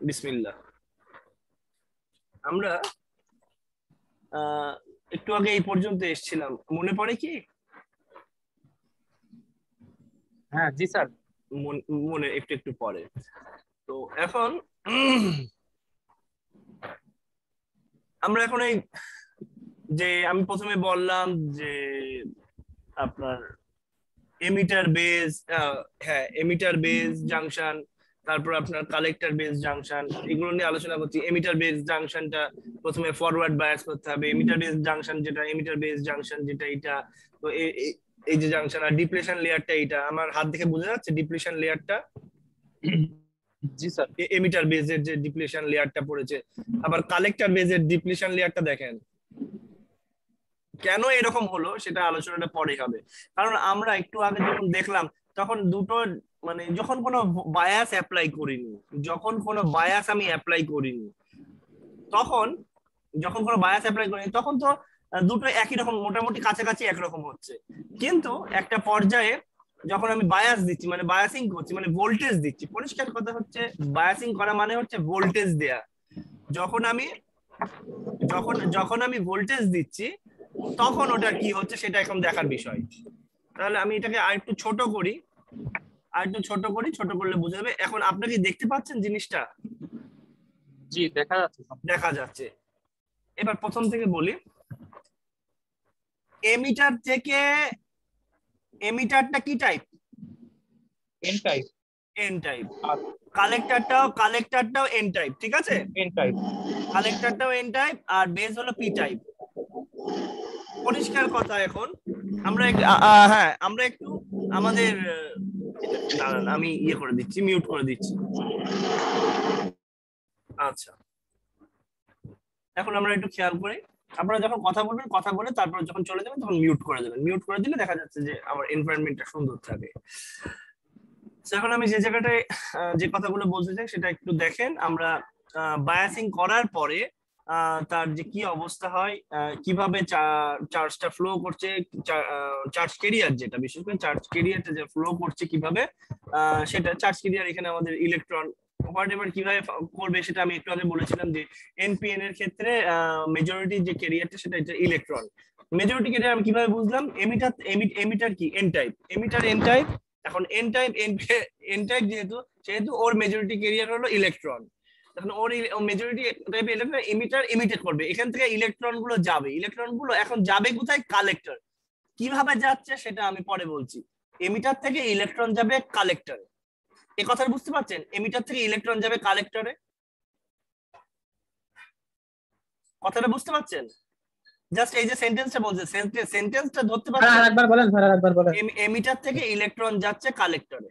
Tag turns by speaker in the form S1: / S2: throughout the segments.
S1: বিসমিল্লাহ। আমরা একটু আগে এই পর্যন্ত এসেছিলাম, মনে পড়ে কি?
S2: হ্যাঁ জি স্যার।
S1: মনে একটু একটু পড়ে। তো এখন আমরা এখন এই যে আমি প্রথমে বললাম যে আপনার এমিটার বেস, হ্যাঁ এমিটার বেস জাংশন, তারপর আপনার কালেক্টর বেস জাংশন, এগুলো নিয়ে আলোচনা করছি। এমিটার বেস জাংশনটা প্রথমে ফরওয়ার্ড বায়াস করতে হবে। এমিটার বেস জাংশন যেটা, এমিটার বেস জাংশন যেটা এটা, তো এই যে জাংশন আর ডিপ্লেশন লেয়ারটা, এটা আমার হাত দেখে বোঝা যাচ্ছে ডিপ্লেশন লেয়ারটা।
S2: জি স্যার।
S1: এমিটার বেজের যে ডিপ্লেশন লেয়ারটা পড়েছে, আবার কালেক্টর বেজের ডিপ্লেশন লেয়ারটা দেখেন। কেন এরকম হলো সেটা আলোচনাটা পরে হবে, কারণ আমরা একটু আগে যখন দেখলাম তখন দুটো মানে যখন কোনো বায়াস অ্যাপ্লাই করিনি, যখন কোনো বায়াস আমি অ্যাপ্লাই করিনি তখন, যখন কোনো বায়াস অ্যাপ্লাই করিনি তখন তো দুটো একই রকম, মোটামুটি কাছাকাছি একরকম হচ্ছে। কিন্তু একটা পর্যায়ে যখন আমি বায়াস দিচ্ছি, মানে বায়াসিং করছি, মানে ভোল্টেজ দিচ্ছি, পরিষ্কার কথা হচ্ছে বায়াসিং করা মানে হচ্ছে ভোল্টেজ দেয়া। যখন আমি যখন যখন আমি ভোল্টেজ দিচ্ছি তখন ওটা কি হচ্ছে সেটা এখন দেখার বিষয়। তাহলে আমি এটাকে আরেকটু ছোট করি, আরেকটু ছোট করি, ছোট করলে বোঝা যাবে। এখন আপনি কি দেখতে পাচ্ছেন জিনিসটা?
S2: জি দেখা যাচ্ছে।
S1: দেখা যাচ্ছে। এবার প্রথম থেকে বলি, এমিটার থেকে, এমিটারটা কি type?
S2: N type.
S1: N type.
S2: আর
S1: কালেক্টরটাও এন টাইপ, ঠিক আছে?
S2: N type.
S1: কালেক্টরটাও এন টাইপ আর বেস হলো পি টাইপ। পরিষ্কার কথা। এখন আমরা হ্যাঁ আমরা একটু আমাদের দাঁড়ান আমি ইয়ে করে দিচ্ছি, মিউট করে দিচ্ছি। আচ্ছা, এখন আমরা একটু খেয়াল করি। আপনারা যখন কথা বলবেন, কথা বলে তারপর যখন চলে যাবেন তখন মিউট করে দেবেন। মিউট করে দিলে দেখা যাচ্ছে যে আমার এনভায়রনমেন্টটা সুন্দর থাকে। এখন আমি যে জায়গাটায় যে কথাগুলো বলতে চাই সেটা একটু দেখেন। আমরা বায়াসিং করার পরে তার যে কি অবস্থা হয়, কিভাবে চার্জটা ফ্লো করছে, চার্জ কেরিয়ার যেটা, বিশেষ করে চার্জ কেরিয়ারটা যে ফ্লো করছে কিভাবে, সেটা চার্জ কেরিয়ার এখানে আমাদের ইলেকট্রন হোয়াট এভার কিভাবে করবে সেটা আমি একটু আগে বলেছিলাম যে এনপিএন এর ক্ষেত্রে মেজরিটি যে কেরিয়ারটা সেটা এটা ইলেকট্রন। মেজরিটি কেরিয়ার আমি কিভাবে বুঝলাম? এমিটার এমিটার কি N type, emitter N type. এখন এন টাইপ এন টাইপ যেহেতু, সেহেতু ওর মেজরিটি কেরিয়ার হলো ইলেকট্রন। এখন ওর majority type electron emitter emitted করবে, এখান থেকে ইলেকট্রন গুলো যাবে। ইলেকট্রন গুলো এখন যাবে কোথায়? কালেক্টর। কিভাবে যাচ্ছে সেটা আমি পরে বলছি। এমিটার থেকে ইলেকট্রন যাবে কালেক্টরে। এই কথা বুঝতে পারছেন? এমিটার থেকে ইলেকট্রন যাবে কালেক্টরে, কথাটা বুঝতে পারছেন? জাস্ট এই যে সেন্টেন্সটা বলছে, সেন্টেন্সটা ধরতে পারছেন?
S2: আরেকবার বলেন স্যার, আরেকবার বলেন।
S1: এমিটার থেকে ইলেকট্রন যাচ্ছে কালেক্টরে।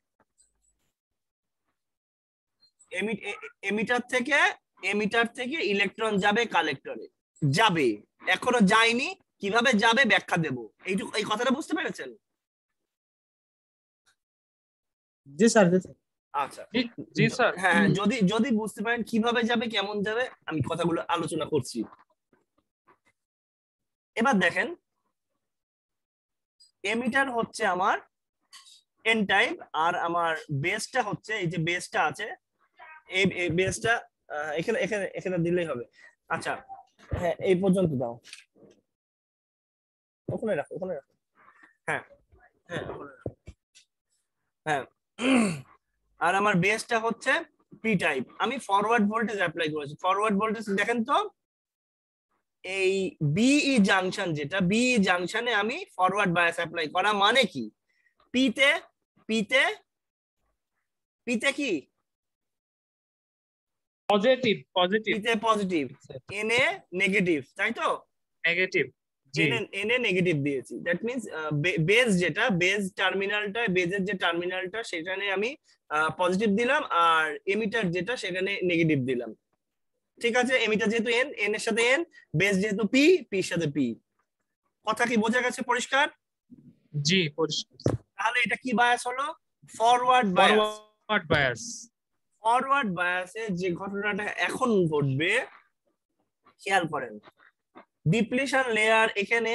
S1: এমিটার থেকে ইলেকট্রন যাবে কালেক্টরে, যাবে, এখনো যায়নি। কিভাবে যাবে ব্যাখ্যা দেব। এইটুকু, এই কথাটা বুঝতে পেরেছেন?
S2: জি স্যার, জি স্যার।
S1: আচ্ছা,
S2: জি স্যার।
S1: হ্যাঁ যদি যদি বুঝতে পারেন কিভাবে যাবে কেমন যাবে আমি কথাগুলো আলোচনা করছি। এবার দেখেন, এমিটার হচ্ছে আমার এন টাইপ আর আমার বেসটা হচ্ছে, এই যে বেসটা আছে, এই বেসটা এখানে এখানে এখানে দিলেই হবে। আচ্ছা, হ্যাঁ এই পর্যন্ত দাও, ওখানে রাখো, ওখানে রাখো। হ্যাঁ হ্যাঁ ওখানে রাখো। হ্যাঁ আর আমার বেসটা হচ্ছে পি টাইপ। আমি ফরওয়ার্ড ভোল্টেজ অ্যাপ্লাই করেছি। ফরওয়ার্ড ভোল্টেজ দেখেন তো, এই বিই জাংশন, যেটা বিই জাংশনে আমি ফরওয়ার্ড বায়াস অ্যাপ্লাই করা মানে কি? পিতে পিতে পিতে কি
S2: পজিটিভ, পজিটিভ।
S1: পিতে পজিটিভ, এনে নেগেটিভ, তাই তো?
S2: নেগেটিভ। জি।
S1: এনে নেগেটিভ দিয়েছি। দ্যাট মিন্স বেস যেটা, বেস টার্মিনালটা, বেজের যে টার্মিনালটা সেখানে আমি পজিটিভ দিলাম, আর এমিটার যেটা সেখানে নেগেটিভ দিলাম। ঠিক আছে, এমিটার যেহেতু এন, এন এর সাথে এন, বেস যেহেতু পি, পি এর সাথে পি। কথা কি বোঝা গেছে? পরিষ্কার?
S2: জি পরিষ্কার।
S1: তাহলে এটা কি বায়াস হলো? Forward bias.
S2: Forward bias.
S1: Forward বায়াসে যে ঘটনাটা এখন ঘটবে খেয়াল করেন, ডিপ্লিশন লেয়ার এখানে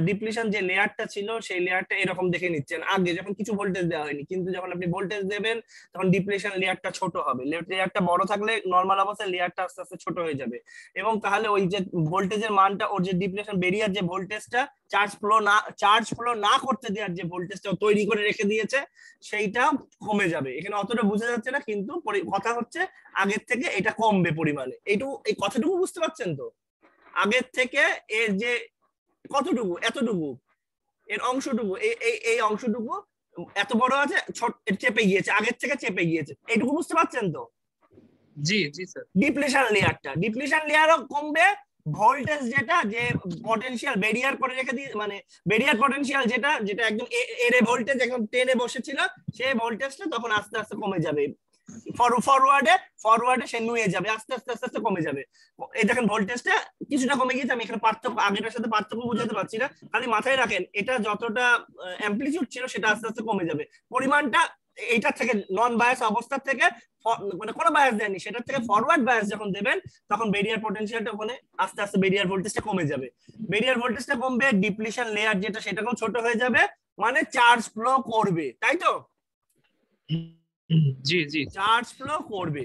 S1: ডিপ্লিশন যে লেয়ারটা ছিল সেই লেয়ারটা এরকম দেখে নিচ্ছেন আগে যখন কিছু ভোল্টেজ দেওয়া হয়নি, কিন্তু যখন আপনি ভোল্টেজ দেবেন তখন ডিপ্লিশন লেয়ারটা ছোট হবে। লেয়ারটা বড় থাকলে নর্মাল অবস্থায় লেয়ারটা আস্তে আস্তে ছোট হয়ে যাবে, এবং তাহলে ওই যে ভোল্টেজের মানটা, ওর যে ডিপ্লিশন বেরিয়ার যে ভোল্টেজটা চার্জ ফ্লো না করতে দেওয়ার যে ভোল্টেজটা তৈরি করে রেখে দিয়েছে সেইটা কমে যাবে। এখানে অতটা বোঝা যাচ্ছে না, কিন্তু কথা হচ্ছে আগের থেকে এটা কমবে পরিমাণে। এই কথাটুকু বুঝতে পারছেন তো? আগের থেকে এর যে কতটুকু, এতটুকু এর অংশটুকু, এই অংশটুকু এত বড় আছে, ছোট চেপে গিয়েছে, আগের থেকে চেপে গিয়েছে, এইটুকু বুঝতে পারছেন তো?
S2: জি জি স্যার।
S1: ডিপ্লিশন লেয়ারও কমবে। ভোল্টেজ যেটা, যে পটেনশিয়াল বেরিয়ার করে রেখে দিয়ে, মানে বেরিয়ার পটেনশিয়াল যেটা যেটা একদম এর ভোল্টেজ একদম 10 এ বসেছিল, সেই ভোল্টেজটা তখন আস্তে আস্তে কমে যাবে। ফরওয়ার্ডে সে নুয়ে যাবে, আস্তে আস্তে আস্তে আস্তে কমে যাবে। এই দেখেন ভোল্টেজটা কিছুটা কমে গিয়েছে। আমি এখানে পার্থক্য, আগেটার সাথে পার্থক্য বুঝাতে পারছি না, খালি মাথায় রাখেন এটা যতটা অ্যাম্পলিটিউড ছিল সেটা আস্তে আস্তে কমে যাবে। পরিমাণটা এইটার থেকে, নন বায়াস অবস্থার থেকে, মানে কোনো বায়াস দেয়নি সেটার থেকে ফরওয়ার্ড বায়াস যখন দেবেন তখন বেরিয়ার পটেনশিয়ালটা ওখানে আস্তে আস্তে বেরিয়ার ভোল্টেজটা কমে যাবে। বেরিয়ার ভোল্টেজটা কমবে, ডিপ্লিশন লেয়ার যেটা সেটাও ছোট হয়ে যাবে, মানে চার্জ ফ্লো করবে, তাই তো?
S2: জি জি।
S1: চার্জ ফ্লো করবে।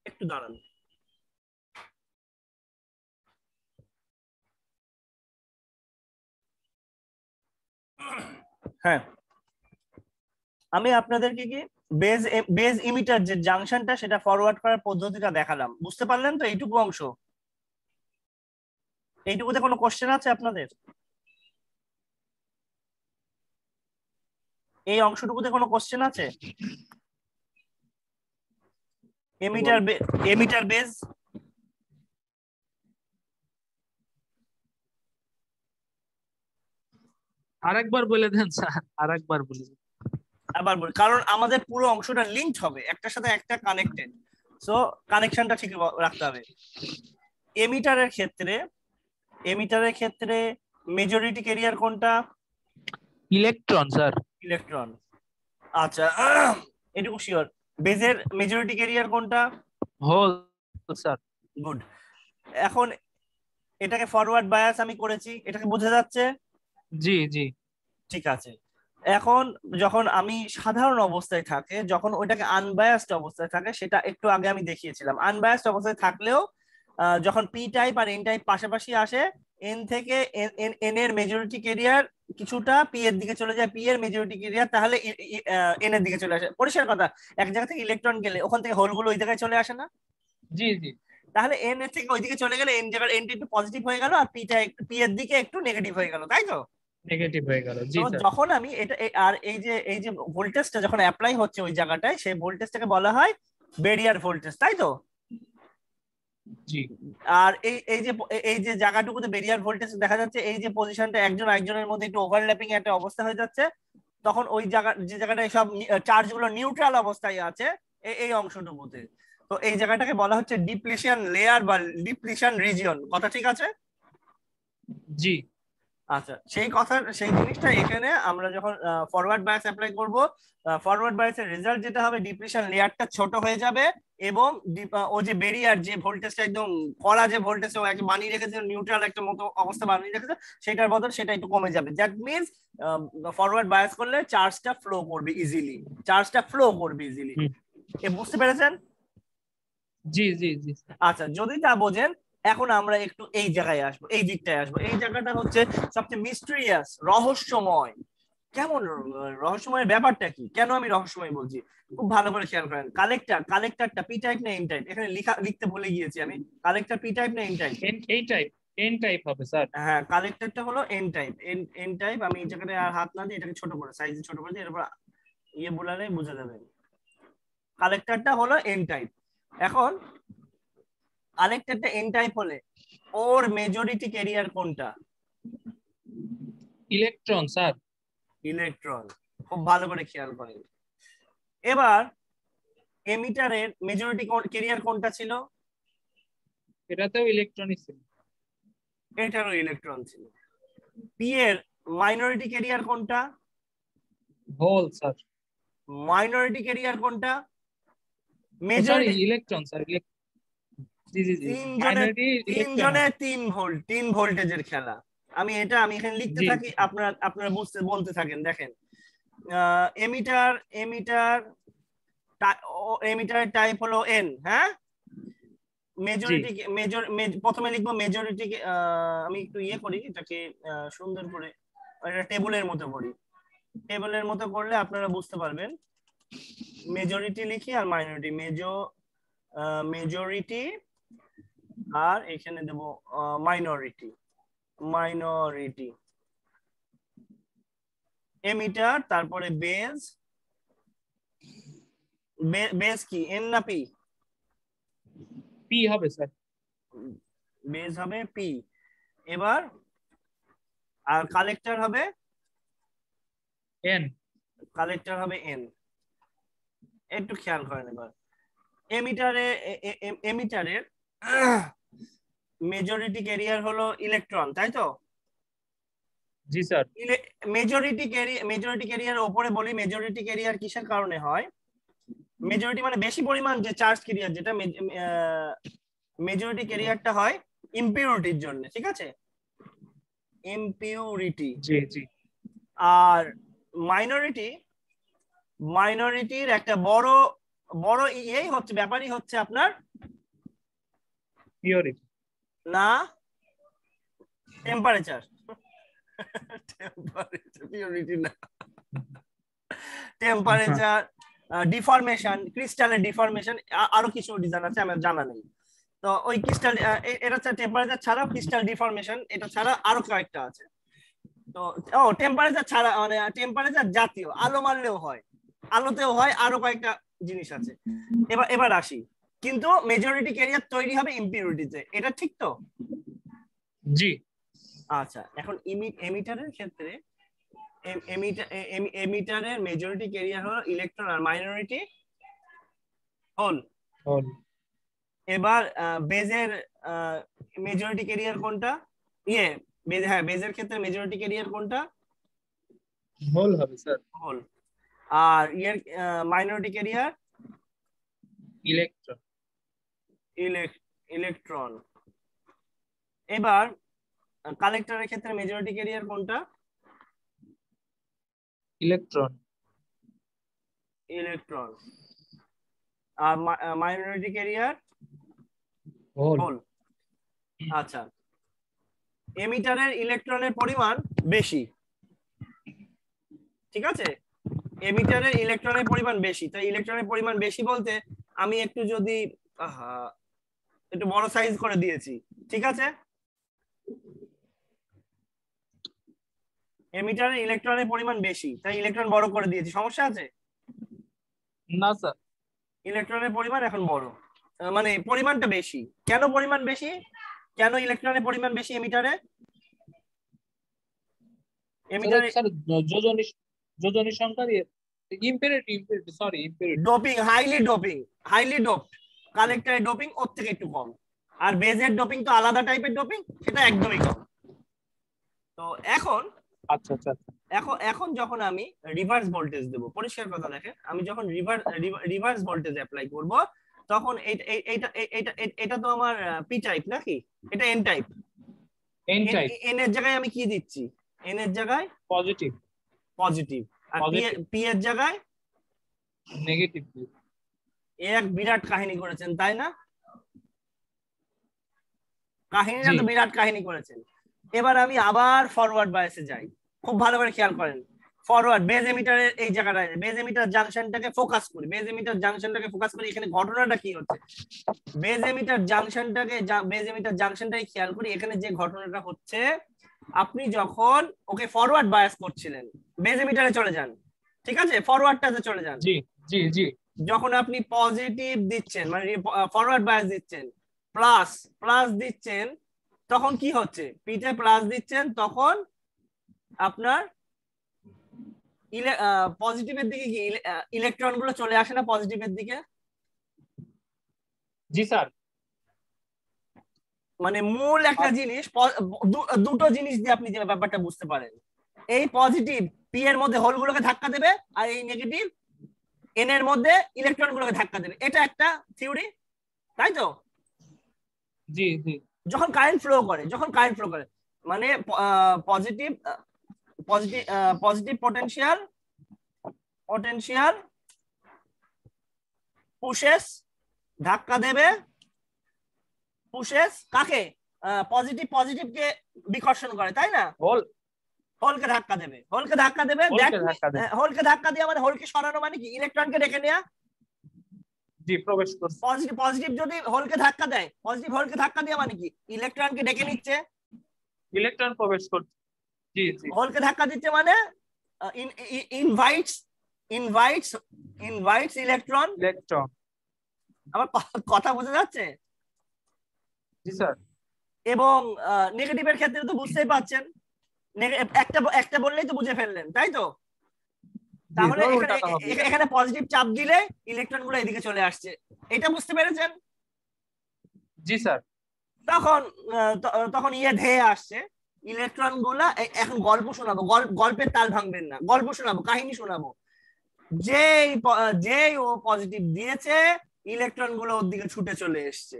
S1: একটু দাঁড়ান। হ্যাঁ, আমি আপনাদেরকে কি বেজ ইমিটার যে জাংশনটা সেটা ফরওয়ার্ড করার পদ্ধতিটা দেখালাম, বুঝতে পারলেন তো? এইটুকু অংশ, এইটুকুতে কোনো কোশ্চেন আছে আপনাদের? এই অংশটুকুতে কোনো কোশ্চেন আছে? এমিটার বেজ
S2: আরেকবার বলে দেন স্যার, আরেকবার বলে দেন।
S1: আবার বলি, কারণ আমাদের পুরো অংশটা লিঙ্কড হবে, একটার সাথে একটা কানেক্টেড, সো কানেকশনটা ঠিক রাখতে হবে। এমিটারের ক্ষেত্রে মেজরিটি ক্যারিয়ার কোনটা?
S2: Electron sir.
S1: ইলেকট্রন। আচ্ছা, এটুকু শিওর। বেজের মেজরিটি ক্যারিয়ার কোনটা?
S2: Hole sir.
S1: গুড। এখন এটাকে ফরওয়ার্ড বায়াস আমি করেছি, এটাকে বোঝা যাচ্ছে?
S2: জি জি।
S1: ঠিক আছে। এখন যখন আমি সাধারণ অবস্থায় থাকে, যখন ওইটাকে আনবায়াসড অবস্থায় থাকে, সেটা একটু আগে আমি দেখিয়েছিলাম। আনবায়াসড অবস্থায় থাকলেও যখন পি টাইপ আর এন টাইপ পাশাপাশি আসে, এন থেকে এন এর মেজরিটি ক্যারিয়ার কিছুটা পি এর দিকে চলে যায়, পি এর মেজরিটি ক্যারিয়ার তাহলে এন এর দিকে চলে আসে। পরিষ্কার কথা, এক জায়গা থেকে ইলেকট্রন গেলে ওখান থেকে হোলগুলো ওই জায়গায় চলে আসে না?
S2: জি জি।
S1: তাহলে এন এর থেকে ওইদিকে চলে গেলে এন জায়গার এনটা একটু পজিটিভ হয়ে গেল, আর পিটা পি এর দিকে একটু নেগেটিভ হয়ে গেল, তাই তো?
S2: নেগেটিভ হয়ে গেল। জি
S1: তো
S2: স্যার।
S1: যখন আমি এটা আর এই যে ভোল্টেজটা যখন অ্যাপ্লাই হচ্ছে ওই জায়গাটায়, সেই ভোল্টেজটাকে বলা হয় বেরিয়ার ভোল্টেজ, তাই তো?
S2: জি।
S1: আর এই যে জায়গাটুকুতে বেরিয়ার ভোল্টেজ দেখা যাচ্ছে, এই যে পজিশনটা একজন আরেকজনের মধ্যে একটু ওভারল্যাপিং একটা অবস্থা হয়ে যাচ্ছে, তখন ওই জায়গা, যে জায়গাটায় সব চার্জ গুলো নিউট্রাল অবস্থায় আছে, এই অংশটুকুতে, তো এই জায়গাটাকে বলা হচ্ছে ডিপ্লিশন লেয়ার বা ডিপ্লিশন রিজিয়ন। কথা ঠিক আছে?
S2: জি।
S1: আচ্ছা, সেই জিনিসটা এখানে আমরা যখন ফরওয়ার্ড বায়াস অ্যাপ্লাই করব, ফরওয়ার্ড বায়াসের রেজাল্ট যেটা হবে, ডিপ্লিশন লেয়ারটা ছোট হয়ে যাবে, এবং ও যে বেরিয়ার যে ভোল্টেজটা একদম কড়া, যে ভোল্টেজটা ও একটা বানিয়ে রেখেছে, নিউট্রাল একটা মতো অবস্থা বানিয়ে রেখেছে, সেটার বদল সেটা একটু কমে যাবে। দ্যাট মিনস ফরওয়ার্ড বায়াস করলে চার্জটা ফ্লো করবে ইজিলি। বুঝতে পেরেছেন?
S2: জি জি জি।
S1: আচ্ছা, যদি তা বোঝেন, এখন আমরা একটু এই জায়গায় আসবো, এই দিকটায় আসবো। এই জায়গাটা হচ্ছে সবচেয়ে মিস্টেরিয়াস, রহস্যময়। কেমন রহস্যময়ের ব্যাপারটা কি? কেন আমি রহস্যময় বলছি? খুব ভালো করে খেয়াল করেন। কালেক্টরটা পি টাইপ না এন টাইপ? এখানে লিখতে ভুলে গিয়েছি আমি। কালেক্টর পি টাইপ না এন টাইপ?
S2: এই টাইপ, এন টাইপ হবে স্যার।
S1: হ্যাঁ, কালেক্টরটা হলো এন টাইপ। N type. আমি এই জায়গাটায় আর হাত না দিয়ে এটাকে ছোট করে, সাইজ ছোট করে দিয়ে, এরপর বোলালে বুঝে যাবেন। কালেক্টরটা হলো এন টাইপ। এখন কালেক্টরটা এন টাইপ হলে ওর মেজরিটি ক্যারিয়ার কোনটা?
S2: Electron sir.
S1: ইলেকট্রন। খুব ভালো করে খেয়াল করেন। এবার এমিটারের মেজরিটি ক্যারিয়ার কোনটা ছিল?
S2: এটাতেও ইলেকট্রনই ছিল।
S1: এটারও ইলেকট্রন ছিল। পি এর মাইনরিটি ক্যারিয়ার কোনটা?
S2: Hole sir.
S1: মাইনরিটি ক্যারিয়ার কোনটা?
S2: Sorry,
S1: majority.
S2: Electron sir. জি জি জি।
S1: তিনজনের
S2: মাইনরিটি ইলেকট্রন।
S1: 3 ভোল্ট, 3 ভোল্টেজের খেলা। আমি এখানে লিখতে
S2: জি
S1: থাকি, আপনারা বলতে থাকেন। দেখেন এমিটার এমিটার এমিটার টাইপ হলো এন। হ্যাঁ,
S2: জি
S1: মেজরিটি প্রথমে লিখবো মেজরিটি। আমি একটু ইয়ে করি এটাকে সুন্দর করে, এটা টেবিলের মতো করি। টেবিলের মতো করলে আপনারা বুঝতে পারবেন। মেজরিটি লিখি আর মাইনরিটি, মেজরিটি, আর এখানে দেব মাইনরিটি। মাইনরিটি এমিটার, তারপরে বেজ। বেজ কি এন না পি?
S2: পি হবে স্যার।
S1: বেজ হবে পি। এবার আর কালেক্টর হবে
S2: এন।
S1: এন। একটু খেয়াল করেন এবার। এমিটারের মেজরিটি ক্যারিয়ার হলো ইলেকট্রন, তাই তো?
S2: জি স্যার।
S1: মেজরিটি ক্যারিয়ার ওপরে বলি, মেজরিটি ক্যারিয়ার কিসের কারণে হয়? মেজরিটি মানে বেশি পরিমাণ যে চার্জ ক্যারিয়ার, যেটা মেজরিটি ক্যারিয়ারটা হয় ইমপিউরিটির জন্য, ঠিক আছে? ইমপিউরিটি।
S2: জি জি।
S1: আর মাইনরিটির একটা বড় বড় ইয়েই হচ্ছে, ব্যাপারই হচ্ছে আপনার
S2: পিওরিটি।
S1: না, টেম্পারেচার। পিওরিটি না, টেম্পারেচার, ডিফরমেশন, ক্রিস্টালের ডিফরমেশন, আরো কিছু ডিজাইন আছে আমার জানা নেই। তো ওই ক্রিস্টাল, এটা হচ্ছে টেম্পারেচার ছাড়া ক্রিস্টাল ডিফরমেশন, এটা ছাড়া আরো কয়েকটা আছে। তো টেম্পারেচার ছাড়া মানে টেম্পারেচার জাতীয়, আলো মারলেও হয়, আলোতেও হয়, আরো কয়েকটা জিনিস আছে। এবার আসি, কিন্তু মেজরিটি ক্যারিয়ার তৈরি হবে ইমপিউরিটিতে, এটা ঠিক তো?
S2: জি।
S1: আচ্ছা, এখন এমিটারের ক্ষেত্রে এমিটারের মেজরিটি ক্যারিয়ার হলো ইলেকট্রন আর মাইনরিটি হোল। এবার বেজের মেজরিটি ক্যারিয়ার কোনটা? হ্যাঁ, বেজের ক্ষেত্রে মেজরিটি ক্যারিয়ার কোনটা?
S2: হোল হবে স্যার।
S1: হোল। আর মাইনরিটি ক্যারিয়ার
S2: ইলেকট্রন।
S1: ইলেকট্রন। এবার কালেক্টরের ক্ষেত্রে মেজরিটি ক্যারিয়ার কোনটা?
S2: ইলেকট্রন।
S1: আর মাইনরিটি ক্যারিয়ার
S2: হোল।
S1: হোল। আচ্ছা, এমিটারের ইলেকট্রনের পরিমাণ বেশি, ঠিক আছে? এমিটারের ইলেকট্রনের পরিমাণ বেশি, তাই ইলেকট্রনের পরিমাণ বেশি বলতে আমি একটু যদি একটু বড় সাইজ করে দিয়েছি, ঠিক আছে? এমিটারের ইলেকট্রনের পরিমাণ বেশি, তাই ইলেকট্রন বড় করে দিয়েছি, সমস্যা আছে?
S2: না স্যার।
S1: ইলেকট্রনের পরিমাণ এখন বড়, মানে পরিমাণটা বেশি। কেন পরিমাণ বেশি? কেন ইলেকট্রনের পরিমাণ বেশি এমিটারে?
S2: স্যার যোজনী সংখ্যা দিয়ে impurity sorry impurity.
S1: Doping, highly doped কালেক্টরের ডোপিং ওর থেকে একটু কম, আর বেজের ডোপিং তো আলাদা টাইপের ডোপিং, সেটা একদমই কম। তো এখন
S2: আচ্ছা আচ্ছা।
S1: এখন যখন আমি রিভার্স ভোল্টেজ দেব, পরিষ্কার কথা দেখেন, আমি যখন রিভার্স ভোল্টেজ অ্যাপ্লাই করব, তখন এটা তো আমার পি টাইপ নাকি? এটা এন টাইপ। এন এর জায়গায় আমি কি দিচ্ছি? এন এর জায়গায়
S2: পজিটিভ।
S1: আর পি এর জায়গায়
S2: নেগেটিভ।
S1: এক বিরাট কাহিনী করেছেন, তাই না? কাহিনীটা তো বিরাট কাহিনী করেছেন। এবার আমি আবার ফরওয়ার্ড বায়াসে যাই, খুব ভালো করে খেয়াল করেন। ফরওয়ার্ড বেজ এমিটারের এই জায়গাটায় বেজ এমিটার জাংশনটাকে ফোকাস করি, এখানে ঘটনাটা কি হচ্ছে? বেজ এমিটার জাংশনটাকে খেয়াল করি। এখানে যে ঘটনাটা হচ্ছে, আপনি যখন ওকে ফরওয়ার্ড বায়াস করছিলেন, বেজ এমিটারে চলে যান, ঠিক আছে? ফরওয়ার্ডটাতে চলে যান।
S2: জি জি জি।
S1: যখন আপনি পজিটিভ দিচ্ছেন, মানে ফরওয়ার্ড বায়াস দিচ্ছেন, প্লাস দিচ্ছেন, তখন কি হচ্ছে? পিতে প্লাস দিচ্ছেন, তখন আপনার পজিটিভের দিকে কি ইলেকট্রন গুলো চলে আসে না পজিটিভের দিকে?
S2: জি স্যার।
S1: মানে মূল একটা জিনিস, দুটো জিনিস দিয়ে আপনি যে ব্যাপারটা বুঝতে পারেন। এই পজিটিভ পি এর মধ্যে হোল গুলোকে ধাক্কা দেবে, আর এই নেগেটিভ এন এর মধ্যে ইলেকট্রন গুলোকে ধাক্কা দেবে। এটা একটা থিওরি, তাই তো?
S2: জি জি।
S1: যখন কারেন্ট ফ্লো করে মানে positive positive positive potential pushes ধাক্কা দেবে, পুশেস কাকে, পজিটিভকে বিকর্ষণ করে, তাই না? হোলকে ধাক্কা দেবে, হোলকে ধাক্কা দিয়ে মানে হোলকে সরানো মানে কি, ইলেকট্রনকে ডেকে নেওয়া।
S2: জি, প্রবেশ করছে।
S1: পজিটিভ যদি হোলকে ধাক্কা দেয়, পজিটিভ হোলকে ধাক্কা দেওয়া মানে কি, ইলেকট্রনকে ডেকে নিচ্ছে,
S2: ইলেকট্রন প্রবেশ করছে। জি জি।
S1: হোলকে ধাক্কা দিচ্ছে মানে ইনভাইটস ইলেকট্রন। আমার কথা বোঝা যাচ্ছে?
S2: জি স্যার।
S1: এবং নেগেটিভের ক্ষেত্রে তো বুঝতেই পাচ্ছেন, একটা বললেই তো বুঝে ফেললেন, তাই তো? তাহলে এখানে পজিটিভ চাপ দিলে ইলেকট্রন গুলো এদিকে চলে আসছে, এটা বুঝতে পেরেছেন?
S2: জি স্যার।
S1: তখন ইয়ে ধেয়ে আসছে ইলেকট্রন গুলা। এখন গল্প শোনাবো, গল্পের তাল ভাঙবেন না, গল্প শোনাবো, কাহিনী শোনাবো। যেই ও পজিটিভ দিয়েছে, ইলেকট্রন গুলো ওর দিকে ছুটে চলে এসছে।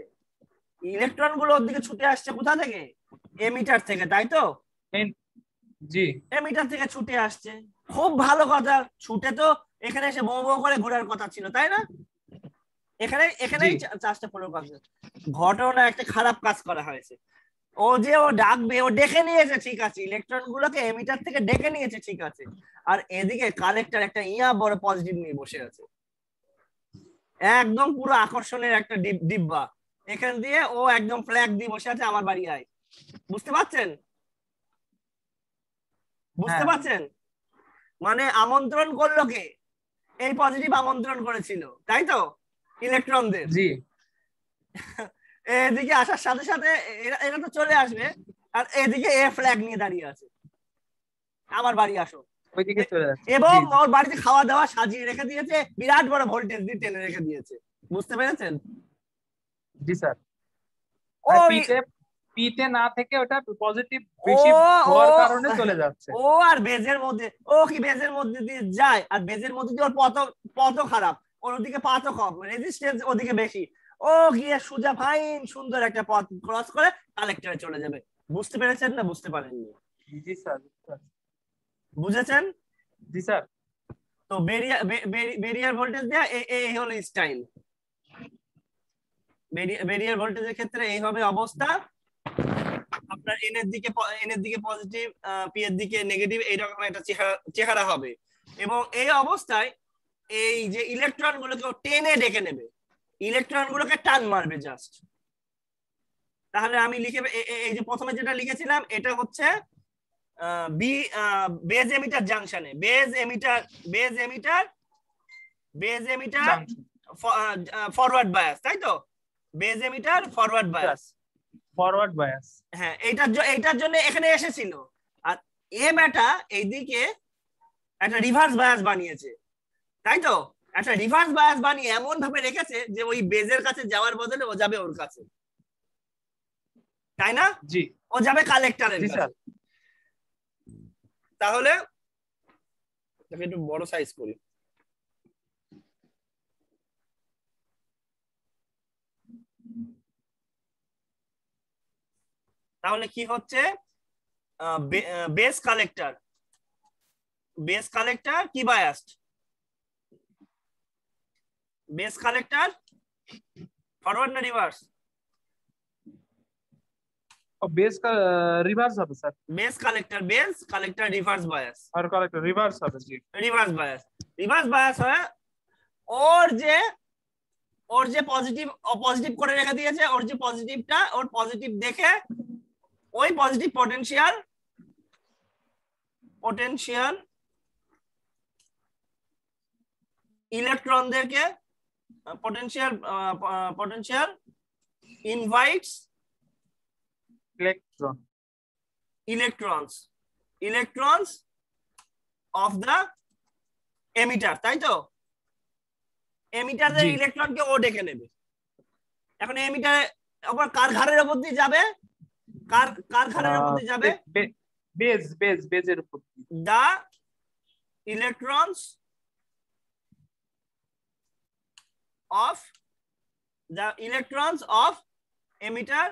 S1: ইলেকট্রন গুলো ওর দিকে ছুটে আসছে কোথা থেকে? এমিটার থেকে, তাই তো?
S2: জি,
S1: এমিটার থেকে ছুটে আসছে, খুব ভালো কথা। ছুটে তো এখানে এসে বো বো করে ঘোরার কথা ছিল, তাই না? এখানেই চাষটা প্রয়োগ আছে। ঘটনা একটা খারাপ কাজ করা হয়েছে। ও ডাকবে, ও ডেকে নিয়েছে, ঠিক আছে, ইলেকট্রন গুলোকে এমিটার থেকে ডেকে নিয়েছে, ঠিক আছে। আর এদিকে কালেক্টর একটা বড় পজিটিভ নিয়ে বসে আছে, একদম পুরো আকর্ষণের একটা ডিব্বা। এখান দিয়ে ও একদম ফ্ল্যাগ দিয়ে বসে আছে, আমার বাড়ি আয়। বুঝতে পারছেন? মানে আমন্ত্রণ করলো কে? এই পজিটিভ আমন্ত্রণ করেছিল, তাই তো, ইলেকট্রনদের।
S2: জি।
S1: এদিকে আসার সাথে সাথে এরা তো চলে আসবে, আর এদিকে এ ফ্ল্যাগ নিয়ে দাঁড়িয়ে আছে, আমার বাড়ি আসো। এবং ওর বাড়িতে খাওয়া দাওয়া সাজিয়ে রেখে দিয়েছে, বিরাট বড় ভোল্টেজ দিয়ে টেনে রেখে দিয়েছে। বুঝতে পেরেছেন?
S2: জি স্যার। পিতে না থেকে ওটা পজিটিভ বেশি হওয়ার কারণে চলে যাচ্ছে।
S1: ও আর বেজের মধ্যে, ও কি বেজের মধ্যে দিয়ে যায়, আর বেজের মধ্যে দিয়ে ওর পথ খারাপ, ওর ওদিকে পাথও কম, রেজিস্ট্যান্স ওদিকে বেশি। ও গিয়ে সোজা ফাইন সুন্দর একটা পথ ক্রস করে কালেক্টরে চলে যাবে। বুঝতে পেরেছেন না বুঝতে পারেননি?
S2: জি স্যার।
S1: বুঝেছেন?
S2: জি স্যার।
S1: তো বেরিয়ার ভোল্টেজ দেয়া এই হলো স্টাইল। বেরিয়ার ভোল্টেজের ক্ষেত্রে এই হবে অবস্থা, আপনার এন এর দিকে পজিটিভ, পি এর দিকে নেগেটিভ, এইরকম একটা চেহারা হবে। এবং এই অবস্থায় এই যে ইলেকট্রন গুলোকে টেনে ডেকে নেবে, ইলেকট্রন গুলোকে টান মারবে জাস্ট। তাহলে আমি লিখে, এই যে প্রথমে যেটা লিখেছিলাম, এটা হচ্ছে বেজ এমিটার জাংশনে, বেজ এমিটার ফরওয়ার্ড বায়াস, তাই তো? Base emitter forward bias. হ্যাঁ, এইটার জন্য এখানে এসেছিল। আর এমটা এইদিকে একটা রিভার্স বায়াস বানিয়েছে, তাই তো? একটা রিভার্স বায়াস বানিয়ে এমন ভাবে রেখেছে যে ওই বেজের কাছে যাওয়ার বদলে ও যাবে ওর কাছে, তাই না?
S2: জি।
S1: ও যাবে কালেক্টরের কাছে। তাহলে একটু বড় সাইজ করি। তাহলে কি হচ্ছে, বেস কালেক্টর কি বায়াসড? বেস কালেক্টর ফরওয়ার্ড না রিভার্স?
S2: বেস রিভার্স হবে sir.
S1: Base collector reverse bias,
S2: আর কালেক্টর রিভার্স হবে। জি,
S1: রিভার্স বায়াস হয়। ওর যে পজিটিভ করে রেখে দিয়েছে, ওর যে পজিটিভটা, ওর পজিটিভ দেখে ওই পজিটিভ পোটেনশিয়াল ইলেকট্রনদেরকে potential invites electrons of the emitter, তাই তো? এমিটারদের ইলেকট্রনকে ও ডেকে নেবে। এখন এমিটার আবার কার ঘাড়ের উপর দিয়ে যাবে? কার ঘাড়ের উপর দিয়ে যাবে?
S2: বেজের উপর।
S1: The electrons of emitter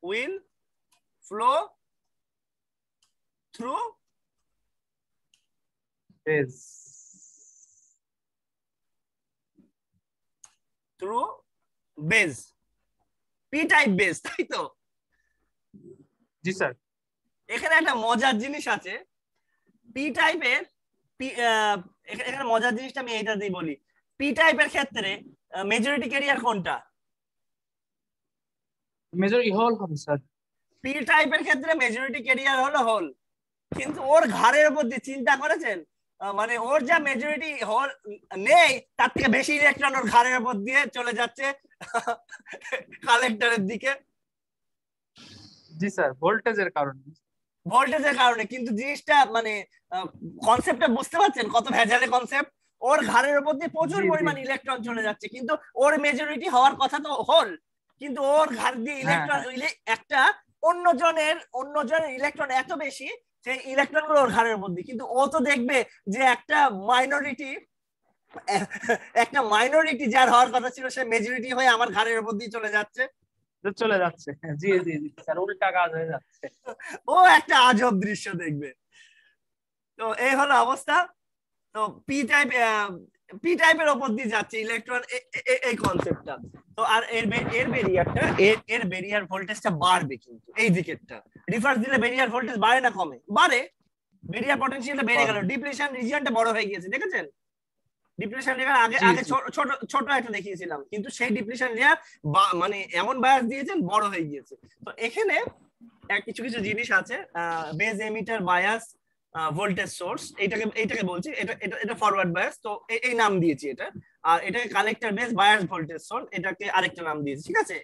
S1: will flow through
S2: base
S1: p type base, তাই তো?
S2: জি স্যার।
S1: এখানে একটা মজার জিনিস আছে, পি টাইপের এখানে মজার জিনিসটা আমি এইটা দিয়ে বলি। পি টাইপের ক্ষেত্রে মেজরিটি ক্যারিয়ার কোনটা?
S2: মেজরিটি হোল হবে স্যার।
S1: পি টাইপের ক্ষেত্রে মেজরিটি ক্যারিয়ার হলো হোল, কিন্তু ওর ঘাড়ের উপর দিয়ে চিন্তা করেছেন, মানে ওর যা মেজরিটি হোল নেই তার থেকে বেশি ইলেকট্রন ওর ঘাড়ের উপর দিয়ে চলে যাচ্ছে কালেক্টরের দিকে।
S2: জি স্যার, ভোল্টেজের কারণে।
S1: ভোল্টেজের কারণে, কিন্তু জিনিসটা মানে কনসেপ্টটা বুঝতে পারছেন কত ভেজালে কনসেপ্ট? ওর ঘাড়ের উপর দিয়ে প্রচুর পরিমাণ ইলেকট্রন চলে যাচ্ছে, কিন্তু ওর মেজরিটি হওয়ার কথা তো হোল, কিন্তু ওর ঘাড় দিয়ে ইলেকট্রন একটা অন্যজনের ইলেকট্রন এত বেশি, সেই ইলেকট্রন গুলো ওর ঘাড়ের উপর দিয়ে, কিন্তু ও তো দেখবে যে একটা মাইনরিটি যার হওয়ার কথা ছিল সে মেজরিটি হয়ে আমার ঘাড়ের উপর দিয়ে চলে যাচ্ছে।
S2: জি জি জি স্যার, উল্টা কাজ হয়ে যাচ্ছে।
S1: ও একটা আজব দৃশ্য দেখবে। তো এই হলো অবস্থা। তো পি টাইপের উপর দিয়ে যাচ্ছে ইলেকট্রন, এই কনসেপ্টটা। তো আর এর বেরিয়ার ভোল্টেজটা বাড়বে, কিন্তু এই দিকেরটা রিভার্স দিলে বেরিয়ার ভোল্টেজ বাড়ে না কমে? বাড়ে। বেরিয়ার পটেনশিয়ালটা বেড়ে গেল, ডিপ্লেশন রিজিয়নটা বড় হয়ে গিয়েছে, দেখেছেন? ডিপ্লেশন লেয়ার আগে ছোট একটা দেখিয়েছিলাম, কিন্তু সেই ডিপ্লেশন লেয়ার মানে এমন বায়াস দিয়েছেন বড় হয়ে গিয়েছে। তো এখানে কিছু কিছু জিনিস আছে, base emitter bias, voltage source, এইটাকে বলছি, এটা ফরওয়ার্ড বায়াস, তো এই নাম দিয়েছি এটা। আর এটাকে collector base bias voltage source, এটাকে আরেকটা নাম দিয়েছি, ঠিক আছে?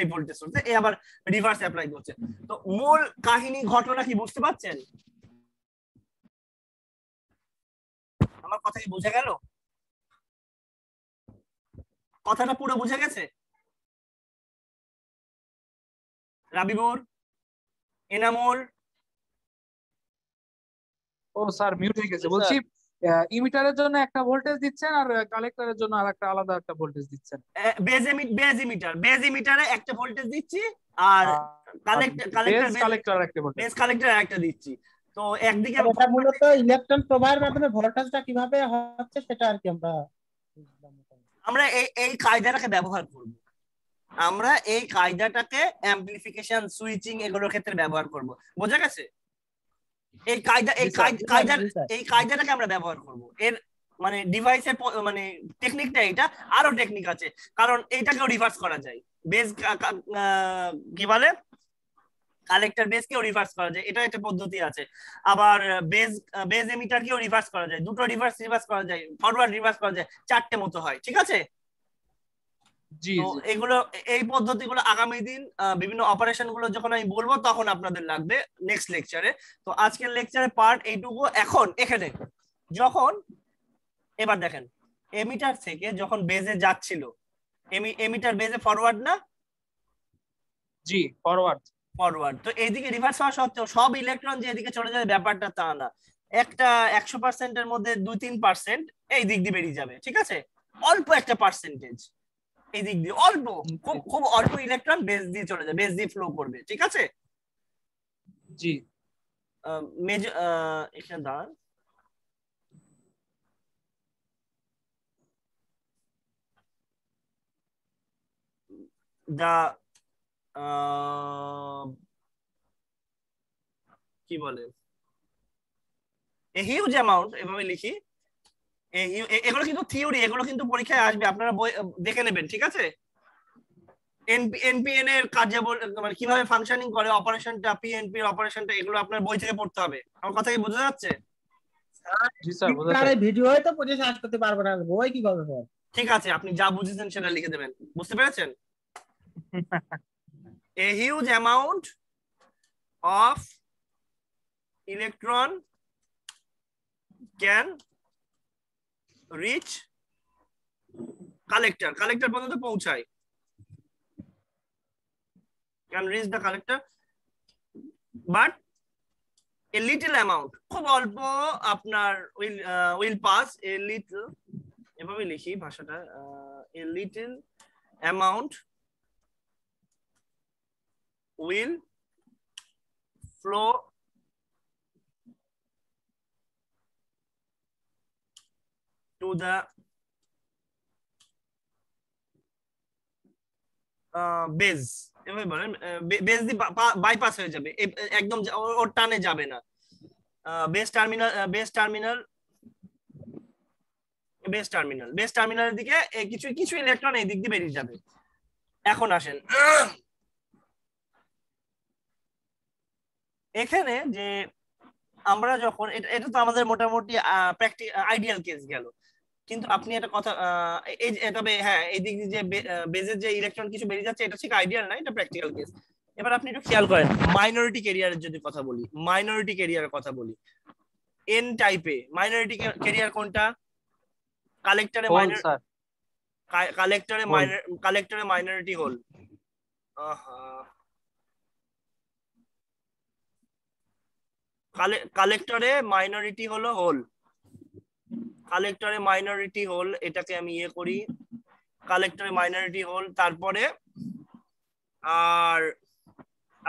S1: এই ভোল্টেজ সোর্স এই আবার রিভার্স অ্যাপ্লাই করছে। তো মূল কাহিনী ঘটনা কি বুঝতে পারছেন? আমার কথা কি বুঝে গেল? কথাটা পুরো বুঝে গেছে? রাবিবুর, এনামুল?
S2: ও স্যার, মিউট হয়ে গেছে। বলছি ইমিটারের জন্য একটা ভোল্টেজ দিচ্ছেন আর কালেক্টরের জন্য আরেকটা আলাদা একটা ভোল্টেজ দিচ্ছেন।
S1: বেজ ইমিটারে একটা ভোল্টেজ দিচ্ছি, আর কালেক্টর একটা দিচ্ছি। তো একদিকে
S3: এটা মূলত ইলেকট্রন প্রবাহের মাধ্যমে ভোল্টেজটা কিভাবে হচ্ছে সেটা আর কি
S1: আমরা এই কায়দাটাকে ব্যবহার করব। আমরা এই কায়দাটাকে অ্যামপ্লিফিকেশন, সুইচিং এগুলোর ক্ষেত্রে ব্যবহার করব। বোঝা গেছে? এই কায়দাটাকে আমরা ব্যবহার করব। এর মানে ডিভাইসের মানে টেকনিকটা এটা, আরো টেকনিক আছে, কারণ এইটাকেও রিভার্স করা যায়। বেস কি বলে, কালেক্টর বেসকেও রিভার্স করা যায়, এটা একটা পদ্ধতি আছে। আবার বেস এমিটারকেও রিভার্স করা যায়, দুটো রিভার্স করা যায়, ফরওয়ার্ড রিভার্স করা যায়, চারটে মতো হয়, ঠিক আছে? তো এগুলো, এই পদ্ধতিগুলো আগামী দিন বিভিন্ন অপারেশন গুলো যখন আমি বলবো তখন আপনাদের লাগবে নেক্সট লেকচারে। তো আজকের লেকচারে পার্ট এইটুকু। এখন এখানে যখন এবার দেখেন, এমিটার থেকে যখন বেজে যাচ্ছিল, এমিটার বেজে ফরওয়ার্ড না?
S2: জি, ফরওয়ার্ড।
S1: তো এইদিকে রিভার্স হওয়া সত্ত্বেও সব ইলেকট্রন যে এদিকে চলে যাবে ব্যাপারটা তা না। একটা 100% এর মধ্যে 2-3% এই দিক দিয়ে বেরিয়ে যাবে, ঠিক আছে? অল্প একটা পার্সেন্টেজ এই দিক দিয়ে, অল্প, খুব অল্প ইলেকট্রন বেস দিয়ে চলে যাবে, বেস দিয়ে ফ্লো করবে, ঠিক আছে?
S2: জি।
S1: এখানে দাঁড়ান, দা কি বলে, এ হিউজ অ্যামাউন্ট, এভাবে লিখি। এগুলো কিন্তু থিওরি, এগুলো কিন্তু পরীক্ষায় আসবে, আপনারা বই দেখে নেবেন, ঠিক আছে? এনপিএন এর কার্যাবলী, মানে কিভাবে ফাংশনিং করে অপারেশনটা, পিএনপি এর অপারেশনটা, এগুলো আপনার বই থেকে পড়তে হবে। আমার কথা কি বোঝা যাচ্ছে?
S2: জি স্যার, বোঝা যাচ্ছে।
S3: ভিডিও হয়তো পড়ে শেষ করতে পারবো না, বই কিভাবে পড়ব?
S1: ঠিক আছে, আপনি যা বুঝেছেন সেটা লিখে দেবেন, বুঝতে পেরেছেন? A huge amount of electron can reach collector পর্যন্ত পৌঁছায়, can reach the collector, but a little amount, খুব অল্প আপনার will pass a little, এভাবে লিখি ভাষাটা, a little amount will flow to the base, এভাবে বলেন, বেজ দিয়ে বাইপাস হয়ে যাবে, একদম ওর টানে যাবে না। বেস টার্মিনাল, বেস টার্মিনালের দিকে কিছু কিছু ইলেকট্রন এই দিক দিয়ে বেরিয়ে যাবে। এখন আসেন এখানে যে আমরা যখন এটা তো আমাদের মোটামুটি আইডিয়াল কেস গেল, কিন্তু আপনি একটা কথা তবে হ্যাঁ এই দিক দিয়ে যে বেজের যে ইলেকট্রন কিছু বেরিয়ে যাচ্ছে এটা ঠিক আইডিয়াল না, এটা প্র্যাকটিক্যাল কেস। এবার আপনি একটু খেয়াল করেন মাইনরিটি ক্যারিয়ারের যদি কথা বলি, মাইনরিটি ক্যারিয়ারের কথা বলি, এন টাইপে মাইনরিটি ক্যারিয়ার কোনটা? কালেক্টরে কালেক্টরে মাইনরিটি হোল। কালেক্টরে মাইনরিটি হলো হোল, কালেক্টরে মাইনরিটি হোল, এটাকে আমি ইয়ে করি, কালেক্টরে মাইনরিটি হোল। তারপরে আর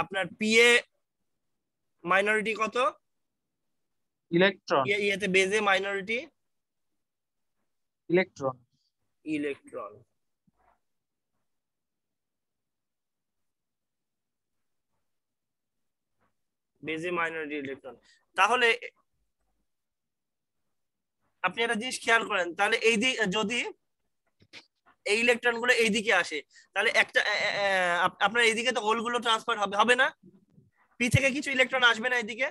S1: আপনার পিএ মাইনরিটি কত?
S2: ইলেকট্রন,
S1: ইয়েতে বেজে মাইনরিটি
S2: ইলেকট্রন,
S1: ইলেকট্রন। বেজে মাইনরিটি ইলেকট্রন। তাহলে আপনি একটা জিনিস খেয়াল করেন, তাহলে এই দিক যদি এই ইলেকট্রন গুলো এইদিকে আসে তাহলে একটা আপনার এইদিকে তো হোল গুলো ট্রান্সফার হবে না? পি থেকে কিছু ইলেকট্রন আসবে না এইদিকে?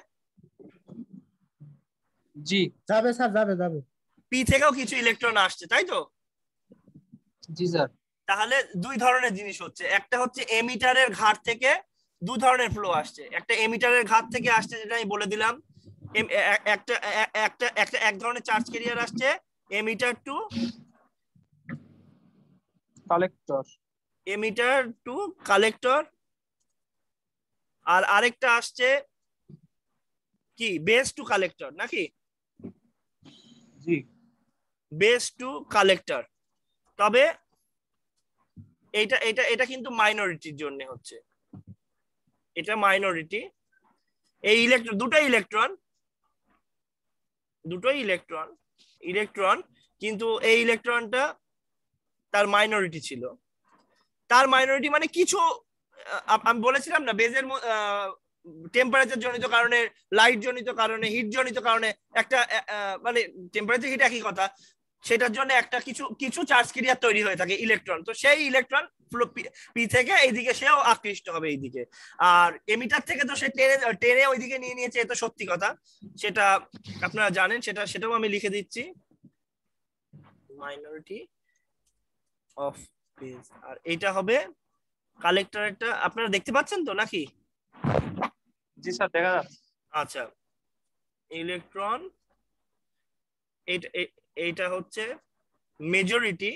S2: জি
S3: যাবে স্যার, যাবে যাবে।
S1: পি থেকেও কিছু ইলেকট্রন আসছে, তাই তো?
S2: জি স্যার।
S1: তাহলে দুই ধরনের জিনিস হচ্ছে, একটা হচ্ছে এমিটারের ঘাট থেকে দু ধরনের ফ্লো আসছে। একটা এমিটারের ঘাট থেকে আসছে, যেটা আমি বলে দিলাম, একটা একটা একটা এক ধরনের চার্জ ক্যারিয়ার আসছে emitter to
S2: collector,
S1: emitter to collector, আর আরেকটা আসছে কি বেস টু কালেক্টর, নাকি?
S2: জি
S1: বেস টু কালেক্টর। তবে এটা এটা এটা কিন্তু মাইনরিটির জন্য হচ্ছে, এটা মাইনরিটি। এই ইলেকট্রন দুটোই ইলেকট্রন কিন্তু এই ইলেকট্রনটা তার মাইনরিটি ছিল। তার মাইনরিটি মানে কিছু আমি বলেছিলাম না বেজের টেম্পারেচার জনিত কারণে, লাইট জনিত কারণে, হিট জনিত কারণে একটা মানে টেম্পারেচার হিট একই কথা, সেটার জন্য একটা কিছু কিছু চার্জ ক্যারিয়ার তৈরি হয়ে থাকে ইলেকট্রন। তো সেই ইলেকট্রন পি থেকে এইদিকে সেও আকৃষ্ট হবে এইদিকে, আর এমিটার থেকে তো সে টেনে ওইদিকে নিয়ে নিয়েছে, এটা সত্যি কথা, সেটা আপনারা জানেন, সেটাও আমি লিখে দিচ্ছি, মাইনরিটি অফ বেজ। আর এটা হবে কালেক্টরেরটা, আপনারা দেখতে পাচ্ছেন তো নাকি?
S2: জি স্যার দেখা যাচ্ছে।
S1: আচ্ছা, ইলেকট্রন এইটা হচ্ছে মেজরিটি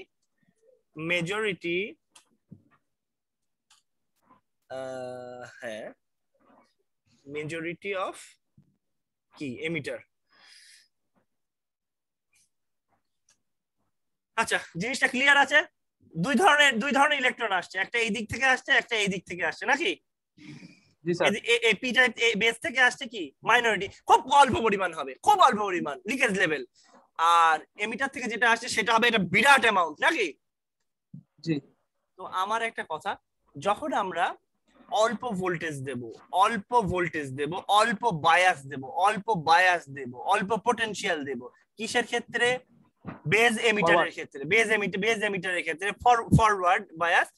S1: হ্যাঁ মেজরিটি অফ কি এমিটার। আচ্ছা, জিনিসটা ক্লিয়ার আছে? দুই ধরনের ইলেকট্রন আসছে, একটা এই দিক থেকে আসছে, একটা এই দিক থেকে আসছে, নাকি?
S2: জি স্যার।
S1: পি টাইপ বেস থেকে আসছে কি মাইনরিটি, খুব অল্প পরিমাণ হবে, খুব অল্প পরিমাণ লিকেজ লেভেল। আর এমিটার থেকে যেটা আসছে সেটা হবে এটা বিরাট অ্যামাউন্ট, নাকি?
S2: জি।
S1: তো আমার একটা কথা, যখন আমরা অল্প ভোল্টেজ দেব, অল্প বায়াস দেব, অল্প পটেনশিয়াল দেব, কিসের ক্ষেত্রে? বেজ এমিটারের ক্ষেত্রে, বেজ এমিটারের ক্ষেত্রে ফরওয়ার্ড বায়াস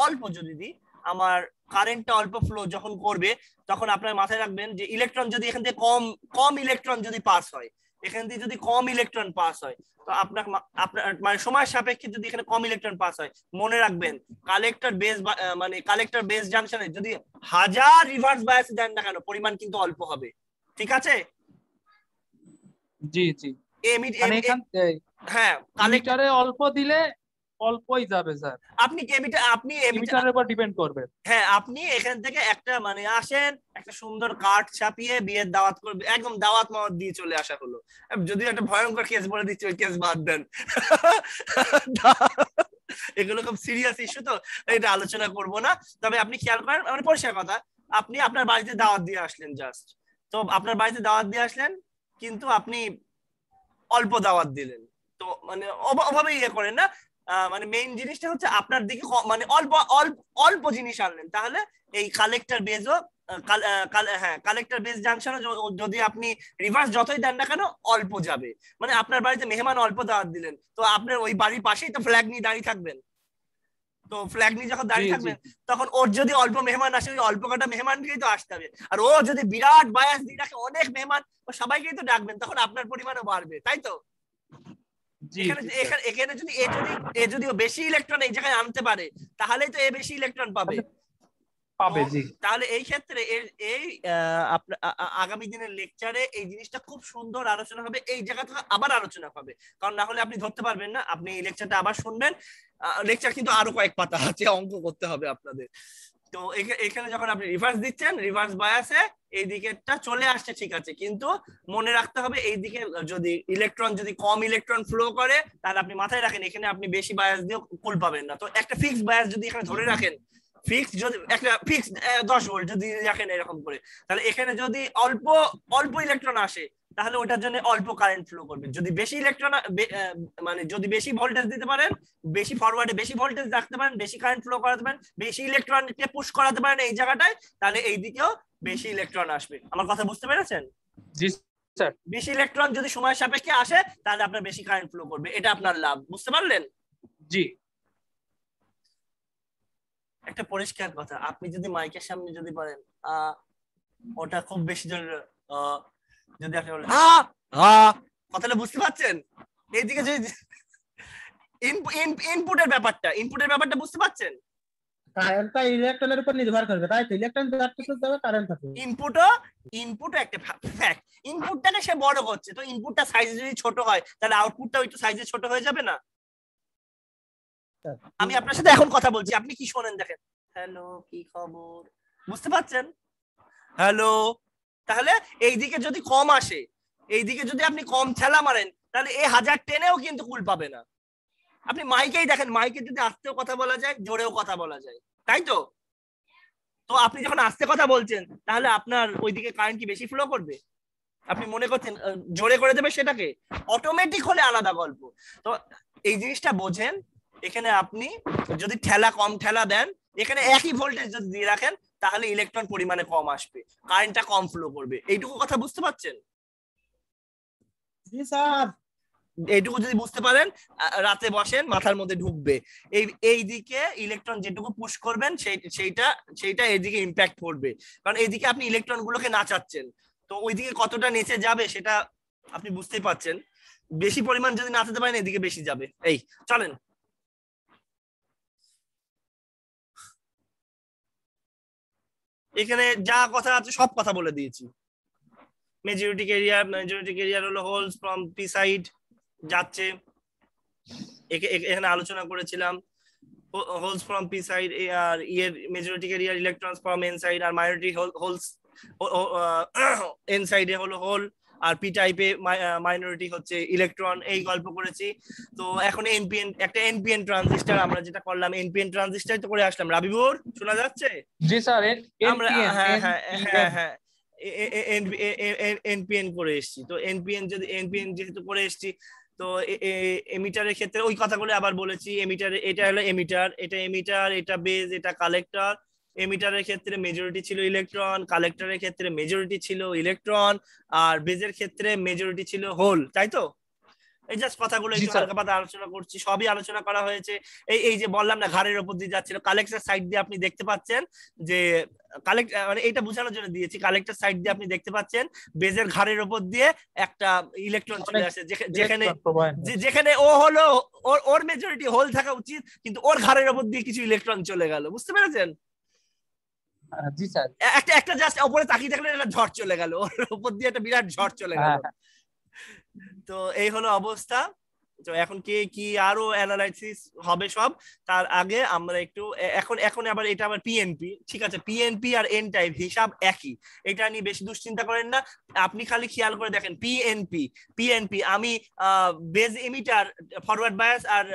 S1: অল্প যদি দিই, আমার কারেন্টটা অল্প ফ্লো যখন করবে, তখন আপনার মাথায় রাখবেন যে ইলেকট্রন যদি এখান থেকে কম ইলেকট্রন যদি পাস হয়, এখান থেকে যদি কম ইলেকট্রন পাস হয়, তো আপনার মানে সময় সাপেক্ষে যদি এখানে কম ইলেকট্রন পাস হয়, মনে রাখবেন কালেক্টর বেস জাংশনে যদি 1000 রিভার্স বায়াস দেন না কেন, পরিমাণ কিন্তু অল্প হবে, ঠিক আছে?
S2: জি জি। হ্যাঁ, কালেক্টরে অল্প দিলে অল্পই যাবে স্যার। আপনি এমিটারের উপর ডিপেন্ড করবে।
S1: হ্যাঁ, আপনি এখান থেকে একটা মানে আসেন, একটা সুন্দর কার্ড ছাপিয়ে বিয়ের দাওয়াত করবে, একদম দাওয়াত মাওয়াত দিয়ে চলে আসা হলো। যদি একটা ভয়ঙ্কর কেস বলে দিচ্ছি, ওই কেস বাদ দেন, এগুলো খুব সিরিয়াস ইস্যু, তো এটা আলোচনা করব না। তবে আপনি খেয়াল করেন, মানে পরিষ্কার কথা, আপনি আপনার বাড়িতে দাওয়াত দিয়ে আসলেন জাস্ট, তো আপনার বাড়িতে দাওয়াত দিয়ে আসলেন কিন্তু আপনি অল্প দাওয়াত দিলেন, তো মানে ওভাবে ইয়ে করেন না, মানে মেইন জিনিসটা হচ্ছে আপনার দিকে মানে অল্প অল্প অল্প জিনিস আনলেন, তাহলে এই কালেক্টর বেজও হ্যাঁ কালেক্টর বেস জাংশনে যদি আপনি রিভার্স যতই দেন না কেন অল্প যাবে। মানে আপনার বাড়িতে মেহমান অল্প দাওয়াত দিলেন, তো আপনার ওই বাড়ির পাশেই তো ফ্ল্যাগ নিয়ে দাঁড়িয়ে থাকবেন, তো ফ্ল্যাগ নিয়ে যখন দাঁড়িয়ে থাকবেন তখন ওর যদি অল্প মেহমান আসে ওই অল্প কটা মেহমানকেই তো আসতে হবে, আর ও যদি বিরাট বায়াস দিয়ে রাখে অনেক মেহমান, ও সবাইকেই তো ডাকবেন, তখন আপনার পরিমাণও বাড়বে, তাই তো? এখানে যদি যদি বেশি ইলেকট্রন এই জায়গায় আনতে পারে তাহলেই তো এ বেশি ইলেকট্রন পাবে। তাহলে এই ক্ষেত্রে এই আগামী দিনের লেকচারে এই জিনিসটা খুব সুন্দর আলোচনা হবে, এই জায়গা থেকে আবার আলোচনা হবে, কারণ না হলে আপনি ধরতে পারবেন না। আপনি এই লেকচারটা আবার শুনবেন, লেকচার কিন্তু আরো কয়েক পাতা আছে, অঙ্ক করতে হবে আপনাদের। তো এখানে যখন আপনি রিভার্স দিচ্ছেন, রিভার্স বায়াসে এই দিকেরটা চলে আসছে ঠিক আছে, কিন্তু মনে রাখতে হবে এই দিকে যদি ইলেকট্রন যদি কম ইলেকট্রন ফ্লো করে তাহলে আপনি মাথায় রাখেন এখানে আপনি বেশি বায়াস দিয়ে কুল পাবেন না। তো একটা ফিক্স বায়াস যদি এখানে ধরে রাখেন, ফিক্স যদি একটা ফিক্স 10 ভোল্ট যদি রাখেন এরকম করে, তাহলে এখানে যদি অল্প অল্প ইলেকট্রন আসে তাহলে ওটার জন্য অল্প কারেন্ট ফ্লো করবে। যদি বেশি ইলেকট্রন মানে যদি বেশি ভোল্টেজ দিতে পারেন, বেশি ফরওয়ার্ডে বেশি ভোল্টেজ রাখতে পারেন, বেশি কারেন্ট ফ্লো করাতে পারেন, বেশি ইলেকট্রনকে পুশ করাতে পারেন এই জায়গাটায়, তাহলে এই দিকেও বেশি ইলেকট্রন আসবে। আমার কথা বুঝতে পেরেছেন?
S2: জি স্যার।
S1: বেশি ইলেকট্রন যদি সময় সাপেক্ষে আসে তাহলে আপনার বেশি কারেন্ট ফ্লো করবে, এটা আপনার লাভ। বুঝতে পারলেন?
S2: জি।
S1: একটা পরিষ্কার কথা, আপনি যদি মাইকের সামনে যদি বলেন ওটা খুব বেশি জোরে, যদি আপনি বলেন কথাটা বুঝতে পারছেন? এইদিকে যদি ইনপুটের ব্যাপারটা বুঝতে পারছেন?
S3: কারেন্টটা ইলেকট্রনের উপর নির্ভর করবে, তাই তো? ইলেকট্রন যতটুকু যাবে কারেন্ট হবে।
S1: ইনপুটও একটা ফ্যাক্ট, ইনপুটটাকে সে বড় করছে, তো ইনপুটটা সাইজ যদি ছোট হয় তাহলে আউটপুটটাও একটু সাইজে ছোট হয়ে যাবে না? আমি আপনার সাথে এখন কথা বলছি, আপনি কি শোনেন দেখেন, হ্যালো কি খবর, বুঝতে পারছেন? হ্যালো। তাহলে এইদিকে যদি কম আসে, এইদিকে যদি আপনি কম ঠেলা মারেন তাহলে এই 1000 টেনেও কিন্তু কুল পাবে না। আপনি মাইকেই দেখেন, মাইকে যদি আস্তেও কথা বলা যায় জোরেও কথা বলা যায়, তাই তো? তো আপনি যখন আস্তে কথা বলছেন তাহলে আপনার ওইদিকে কারেন্ট কি বেশি ফ্লো করবে? আপনি মনে করছেন জোরে করে দেবে সেটাকে, অটোমেটিক হলে আলাদা গল্প। তো এই জিনিসটা বোঝেন, এখানে আপনি যদি ঠেলা কম ঠেলা দেন, এখানে একই ভোল্টেজ যদি দিয়ে রাখেন তাহলে ইলেকট্রন পরিমাণে কম আসবে, কারেন্টটা কম ফ্লো করবে। এইটুকু কথা বুঝতে পারছেন?
S3: জি স্যার।
S1: এইটুকু যদি বুঝতে পারেন, রাতে বসেন মাথার মধ্যে ঢুকবে। এই দিকে ইলেকট্রন যেটুকু পুশ করবেন সেইটা এইদিকে ইম্প্যাক্ট করবে, কারণ এইদিকে আপনি ইলেকট্রন গুলোকে নাচাচ্ছেন, তো ওইদিকে কতটা নিচে যাবে সেটা আপনি বুঝতেই পারছেন। বেশি পরিমাণ যদি নাচাতে পারেন এদিকে বেশি যাবে। এই চলেন, এখানে যা কথা আছে সব কথা বলে দিয়েছি। মেজরিটি এরিয়া হলো হোলস ফ্রম পি সাইড যাচ্ছে, এখানে আলোচনা করেছিলাম হোলস ফ্রম পি সাইড আর এর majority area electrons from N side, আর মাইনরিটি হোলস এন সাইডে হলো হোল, আর পি টাইপে মাইনরিটি হচ্ছে ইলেকট্রন। এই গল্প করেছি। তো এখন একটা এনপিএন ট্রানজিস্টর আমরা যেটা করলাম, এনপিএন ট্রানজিস্টর তো করে আসলাম। রাবিবুর শোনা যাচ্ছে?
S2: জি স্যার।
S1: আমরা হ্যাঁ এনপিএন করে এসেছি। তো এনপিএন যেহেতু করে এসেছি, তো এমিটারের ক্ষেত্রে ওই কথাগুলো আবার বলেছি। এমিটারে এটা হলো এমিটার, এটা বেজ, এটা কালেক্টর। এমিটারের ক্ষেত্রে মেজরিটি ছিল ইলেকট্রন, কালেক্টরের ক্ষেত্রে মেজরিটি ছিল ইলেকট্রন, আর বেজের ক্ষেত্রে মেজরিটি ছিল হোল, তাই তো? এই জাস্ট কথাগুলো একটু হালকা পাতলা আলোচনা করছি, সবই আলোচনা করা হয়েছে। এই যে বললাম না ঘাড়ের উপর দিয়ে যাচ্ছিল, কালেক্টর সাইড দিয়ে আপনি দেখতে পাচ্ছেন যে মানে এটা বোঝানোর জন্য দিয়েছি, কালেক্টর সাইড দিয়ে আপনি দেখতে পাচ্ছেন বেজের ঘাড়ের উপর দিয়ে একটা ইলেকট্রন চলে আসে, যেখানে ও হলো ওর মেজরিটি হোল থাকা উচিত, কিন্তু ওর ঘাড়ের উপর দিয়ে কিছু ইলেকট্রন চলে গেল। বুঝতে পেরেছেন?
S2: জি স্যার।
S1: একটা জাস্ট উপরে তাকিয়ে দেখলেন একটা ঝড় চলে গেল, ওর উপর দিয়ে একটা বিরাট ঝড় চলে গেল। তো এই হলো অবস্থা। তো এখন কি আরো অ্যানালাইসিস হবে সব, তার আগে আমরা একটু এখন আবার এটা আবার পিএনপি, ঠিক আছে? পিএনপি আর এন টাইপ হিসাব একই, এটা নিয়ে বেশি দুশ্চিন্তা করেন না। আপনি খালি খেয়াল করে দেখেন পিএনপি আমি বেজ এমিটার, ফরওয়ার্ড বায়াস আর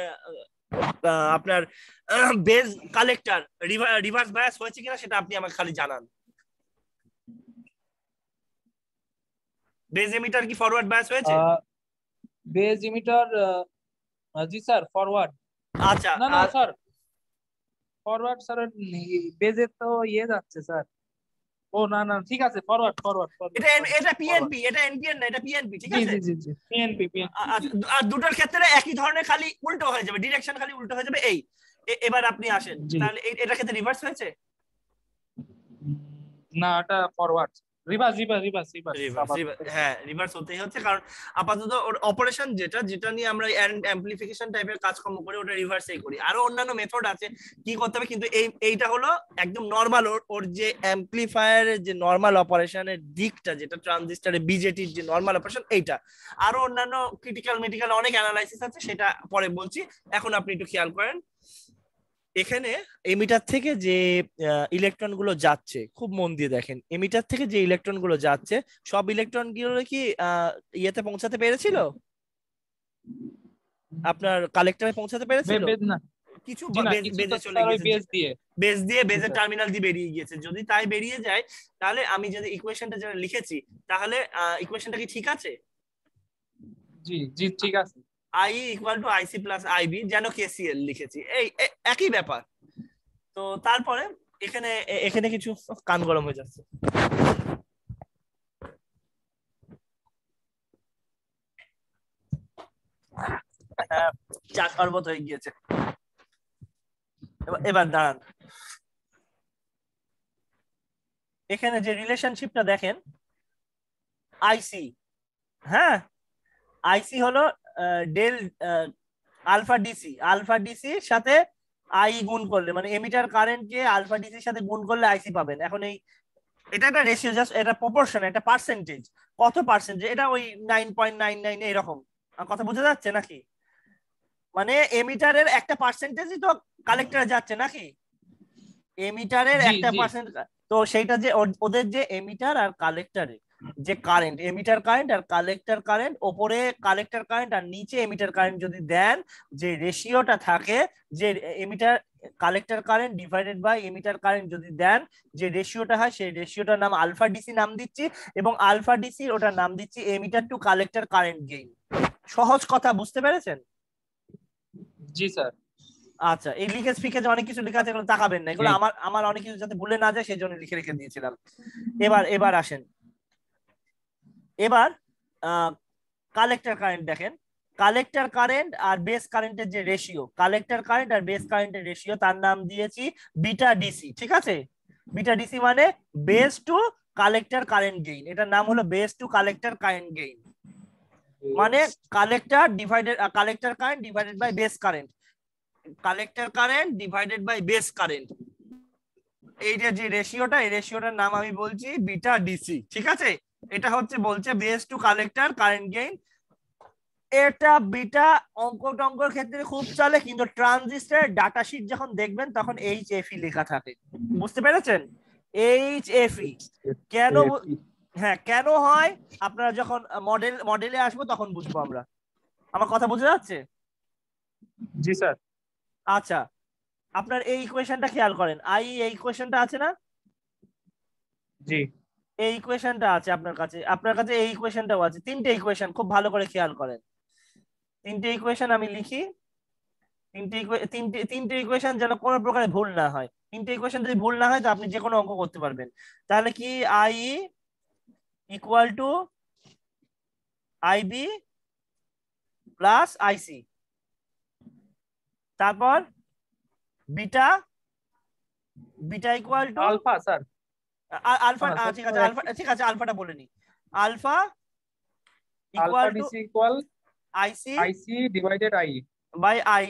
S1: আপনার বেজ কালেক্টর রিভার্স বায়াস হয়েছে কিনা সেটা আপনি আমাকে খালি জানান। বেজ এমিটার কি ফরওয়ার্ড বায়াস হয়েছে?
S2: বেজ এমিটার জি স্যার ফরওয়ার্ড।
S1: আচ্ছা
S2: না না স্যার ফরওয়ার্ড স্যার বেজে তো ইয়ে যাচ্ছে স্যার। ও না না ঠিক আছে ফরওয়ার্ড ফরওয়ার্ড।
S1: এটা পিএনপি, এটা এনপিএন না, এটা পিএনপি, ঠিক আছে?
S2: জি জি জি পিএনপি।
S1: আর দুটোর ক্ষেত্রে একই ধরনের, খালি উল্টো হয়ে যাবে, ডিরেকশন খালি উল্টো হয়ে যাবে। এই এবার আপনি আসেন, তাহলে এটার ক্ষেত্রে রিভার্স হয়েছে
S2: না, এটা ফরওয়ার্ড। রিভার্স রিভার্স রিভার্স
S1: হ্যাঁ রিভার্স হতেই হচ্ছে, কারণ আপাতত ওর অপারেশন যেটা নিয়ে আমরা অ্যাম্পলিফিকেশন টাইপের কাজকর্ম করি ওটা রিভার্সেই করি। আরো অন্যান্য মেথড আছে কি করতে হবে, কিন্তু এইটা হলো একদম নর্মাল। ওর যে অ্যাম্পলিফায়ারের যে নর্মাল অপারেশনের দিকটা, যেটা ট্রানজিস্টরের বিজেটির যে নর্মাল অপারেশন, এইটা। আরো অন্যান্য ক্রিটিক্যাল মেডিকেল অনেক অ্যানালাইসিস আছে, সেটা পরে বলছি। এখন আপনি একটু খেয়াল করেন, এখানে এমিটার থেকে যে ইলেকট্রন গুলো যাচ্ছে, খুব মন দিয়ে দেখেন, এমিটার থেকে যে ইলেকট্রন গুলো যাচ্ছে সব ইলেকট্রন গুলো কি ইয়েতে পৌঁছাতে পেরেছিল, আপনার কালেক্টরে পৌঁছাতে পেরেছিল? কিছু বেজে চলে গিয়েছে, বেজের টার্মিনাল দিয়ে বেরিয়ে গিয়েছে। যদি তাই বেরিয়ে যায়, তাহলে আমি যদি ইকুয়েশনটা যেটা লিখেছি, তাহলে ইকুয়েশনটা কি ঠিক আছে?
S2: জি জি ঠিক আছে।
S1: I equal to IC plus IB, যেন কেসিএল লিখেছি, এই একই ব্যাপার। তো তারপরে এখানে এখানে কিছু কান গরম হয়ে যাচ্ছে। চা শরবত হয়ে গিয়েছে। এবার দাঁড়ান, এখানে যে রিলেশনশিপটা দেখেন, আইসি, হ্যাঁ আইসি হলো ডেল আলফা ডিসির সাথে আই গুণ করলে, মানে এমিটার কারেন্টকে আলফা ডিসির সাথে গুণ করলে আইসি পাবেন। এখন এটা একটা রেশিও, জাস্ট এটা প্রপোর্শন, একটা পার্সেন্টেজ, কত পার্সেন্টেজ, এটা ওই 9.99 এরকম। কথা বোঝা যাচ্ছে নাকি? মানে এমিটারের একটা পার্সেন্টেজই তো কালেক্টরে যাচ্ছে নাকি, এমিটারের একটা পার্সেন্ট। তো সেইটা যে ওদের যে এমিটার আর কালেক্টরে যে কারেন্ট, এমিটার কারেন্ট আর কালেক্টর কারেন্ট, ওপরে কালেক্টর কারেন্ট আর নিচে এমিটার কারেন্ট যদি দেন, যে রেশিওটা থাকে, যে emitter collector current divided by emitter current যদি দেন, যে রেশিওটা হয়, সেই রেশিওটার নাম আলফা ডিসি নাম দিচ্ছি, এবং আলফা ডিসি ওটার নাম দিচ্ছি emitter to collector current gain. সহজ কথা বুঝতে পেরেছেন?
S2: জি স্যার।
S1: আচ্ছা, এই লিখেজ ফিকেজ অনেক কিছু লেখা আছে, এগুলো তাকাবেন না, এগুলো আমার অনেক কিছু যাতে ভুলে না যায় সেই জন্য লিখে রেখে দিয়েছিলাম। এবার আসেন, এবার কালেক্টর কারেন্ট দেখেন, কালেক্টর কারেন্ট আর বেস কারেন্টের যে রেশিও, কালেক্টর কারেন্ট আর বেস কারেন্টের রেশিও, তার নাম দিয়েছি বিটা ডিসি, ঠিক আছে? বিটা ডিসি মানে base to collector current gain, এটার নাম হলো base to collector current gain, মানে collector current divided by base current, collector current divided by base current, এই যে রেশিওটা, এই রেশিওটার নাম আমি বলছি বিটা ডিসি, ঠিক আছে? এটা হচ্ছে বলছে base to collector current gain. এটা বিটা অঙ্কর ক্ষেত্রে খুব চলে, কিন্তু ট্রানজিস্টরের ডাটা শিট যখন দেখবেন তখন এইচএফই লেখা থাকে, বুঝতে পেরেছেন? এইচএফই কেন, হ্যাঁ কেন হয়, আপনারা যখন মডেলে আসবো তখন বুঝবো আমরা। আমার কথা বোঝা যাচ্ছে?
S2: জি স্যার।
S1: আচ্ছা, আপনার এই ইকুয়েশনটা খেয়াল করেন, এই ইকুয়েশনটা আছে না?
S2: জি,
S1: এই ইকুয়েশনটা আছে আপনার কাছে এই ইকুয়েশনটাও আছে, তিনটে ইকুয়েশন, খুব ভালো করে খেয়াল করেন। তিনটে ইকুয়েশন আমি লিখি, তিনটে ইকুয়েশন যেন কোনো প্রকারে ভুল না হয়। তিনটে ইকুয়েশন যদি ভুল না হয় তো আপনি যে কোনো অঙ্ক করতে পারবেন। তাহলে কি, I equal to IB plus IC, তারপর beta equal to
S2: alpha sir,
S1: alpha, ঠিক আছে আলফাটা বলে নি, alpha
S2: equal to
S1: IC
S2: divided I
S1: by I.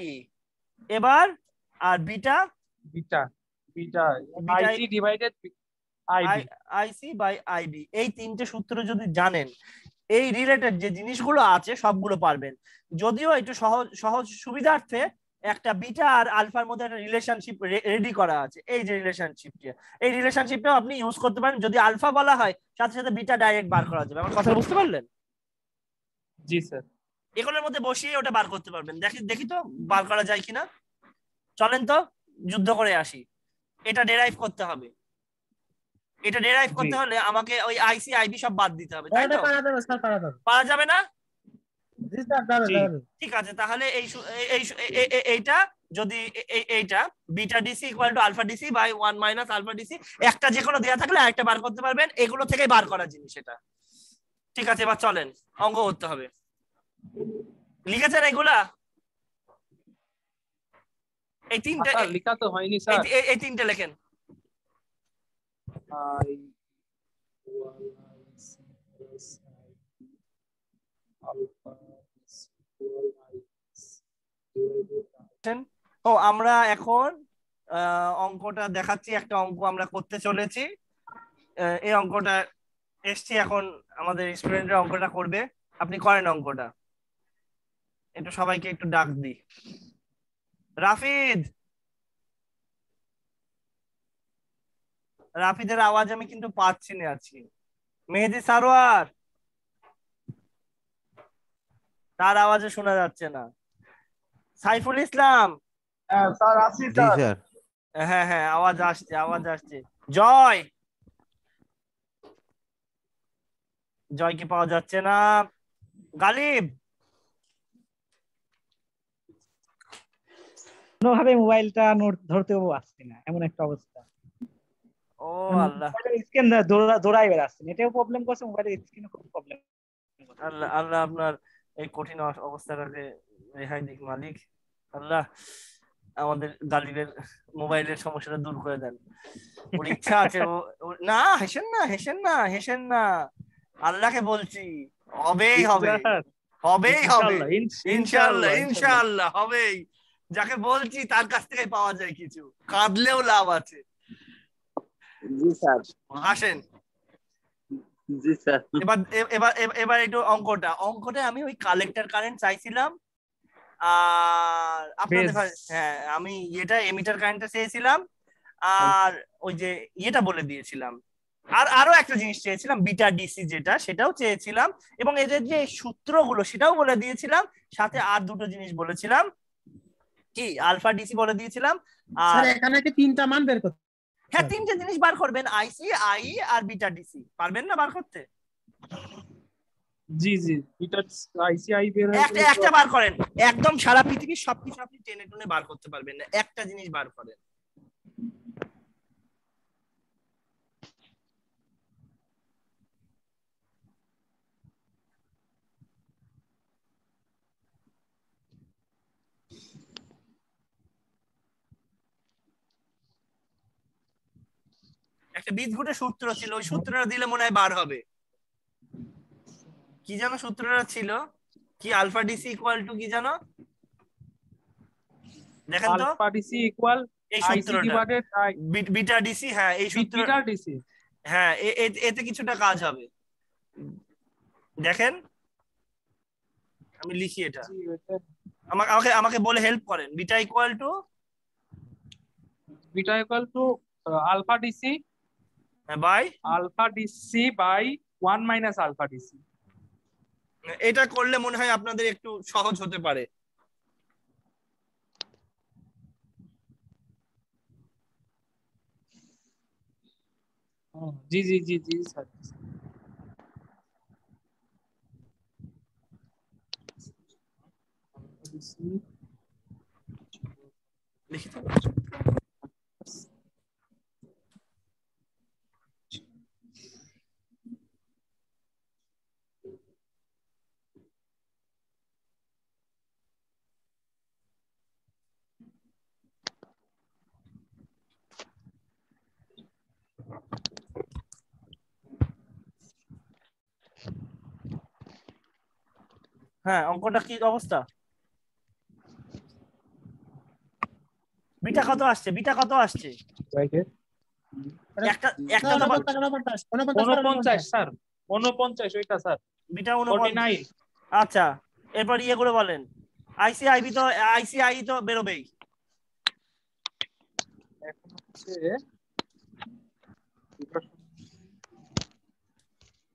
S1: এবার আর beta
S2: IC divided
S1: IC by IB. এই তিনটে সূত্র যদি জানেন, এই রিলেটেড যে জিনিসগুলো আছে সবগুলো পারবেন। যদিও একটু সহজ সুবিধার্থে একটা বিটা আর আলফার মধ্যে একটা রিলেশনশিপ রেডি করা আছে, এই যে এই রিলেশনশিপটাও আপনি ইউজ করতে পারেন। যদি আলফা বলা হয়, সাথে সাথে বিটা ডাইরেক্ট বার করা যাবে। আমার কথা বুঝতে পারলেন?
S2: জি স্যার।
S1: এগুলোর মধ্যে বসিয়ে ওটা বার করতে পারবেন। দেখি তো বার করা যায় কিনা। চলেন তো যুদ্ধ করে আসি, এটা ডেরাইভ করতে হবে। এটা ডেরাইভ করতে হলে আমাকে ওই আইসি আইবি সব বাদ দিতে হবে, তাই তো? পারা যাবে না? ঠিক আছে, তাহলে এইটা যদি এইটা beta DC equal to alpha DC by 1 minus alpha DC, একটা যে কোনো দেয়া থাকলে আরেকটা বার করতে পারবেন, এগুলো থেকেই বার করা জিনিস এটা। ঠিক আছে, এবার চলেন অঙ্ক করতে হবে। লিখেছেন এগুলা? এই তিনটে
S2: লেখা তো হয়নি স্যার।
S1: এই তিনটে লেখেন। ও আমরা এখন অঙ্কটা দেখাচ্ছি, একটা অঙ্ক আমরা করতে চলেছি। এই অঙ্কটা এসছি, এখন আমাদের স্টুডেন্টরা অঙ্কটা করবে। আপনি করেন অঙ্কটা। একটু সবাইকে একটু ডাক দিই। রাফিদ, রাফিদের আওয়াজ আমি কিন্তু পাচ্ছি না আজকে। মেহেদি সারোয়ার, তার আওয়াজে শোনা যাচ্ছে না। সাইফুল ইসলাম,
S3: স্যার আসি স্যার।
S1: হ্যাঁ হ্যাঁ, আওয়াজ আসছে, আওয়াজ আসছে। জয়, জয়কে পাওয়া যাচ্ছে না। গালিব,
S4: কোনোভাবে মোবাইলটা নোট ধরতেও পারছি না, এমন একটা অবস্থা।
S1: ও আল্লাহ,
S4: স্ক্রিন দৌড়াই বেড়াচ্ছে, এটাও প্রবলেম করছে, মোবাইলের স্ক্রিনে খুব প্রবলেম।
S1: আল্লাহ আল্লাহ আপনার এই কঠিন অবস্থাটাকে রেহাই দিক মালিক। আল্লাহ আমাদের গালিবের মোবাইলের সমস্যাটা দূর করে দেন। ওর ইচ্ছা আছে, না হেসেন না, হেসেন না, হেসেন না, আল্লাহকে বলছি হবেই হবে, হবেই হবে, ইনশাআল্লাহ ইনশাআল্লাহ হবেই। যাকে বলছি তার কাছ থেকে পাওয়া যায় কিছু, কাঁদলেও লাভ আছে।
S5: জি স্যার।
S1: আসেন।
S5: জি স্যার।
S1: এবার এবার এবার একটু অঙ্কটা আমি ওই কালেক্টর কারেন্ট চাইছিলাম, আর আপনাদের হ্যাঁ আমি এটা এমিটার কারেন্টটা চেয়েছিলাম, আর ওই যে এটা বলে দিয়েছিলাম, আর আরো একটা জিনিস চেয়েছিলাম বিটা ডিসি যেটা, সেটাও চেয়েছিলাম, এবং এদের যে সূত্রগুলো সেটাও বলে দিয়েছিলাম, সাথে আর দুটো জিনিস বলেছিলাম, কি আলফা ডিসি বলে দিয়েছিলাম। আর
S3: এখানে কি তিনটা মান বের করতে?
S1: হ্যাঁ, তিনটে জিনিস বার করবেন, আইসি আই আর বিটা ডিসি। পারবেন না বার করতে?
S2: জি জি, বিটা আইসিআই বের
S1: একটা বার করেন, একদম সারা পৃথিবীর সবকিছু আপনি টেনে টুনে বার করতে পারবেন না, একটা জিনিস বার করেন। একটা বীজভূতের সূত্র ছিল, ওই সূত্রটা দিলে মনে হয় বার হবে। কি জানো সূত্রটা ছিল? কি আলফা ডিসি ইকুয়াল টু কি জানো? দেখেন তো।
S2: আলফা ডিসি ইকুয়াল
S1: এই সূত্রটা বিটা ডিসি, হ্যাঁ এই সূত্র,
S2: বিটা ডিসি,
S1: হ্যাঁ এতে কিছুটা কাজ হবে। দেখেন আমি লিখি এটা, আমাকে আমাকে বলে হেল্প করেন। Beta equal to
S2: alpha DC
S1: by
S2: by 1 minus alpha DC.
S1: এটা করলে মনে হয় আপনাদের একটু সহজ হতে পারে।
S2: জি জি জি জি স্যার।
S1: লিখিত হ্যাঁ, অঙ্কটা কি অবস্থা? বিটা কত আসছে? বিটা কত আসছে? একটা একটা তো
S2: 49 স্যার, 49 ওইটা স্যার,
S1: বিটা 49। আচ্ছা, এরপর ইয়ে করে বলেন, আইসিআইবি তো আইসিআই তো বেরোবেই।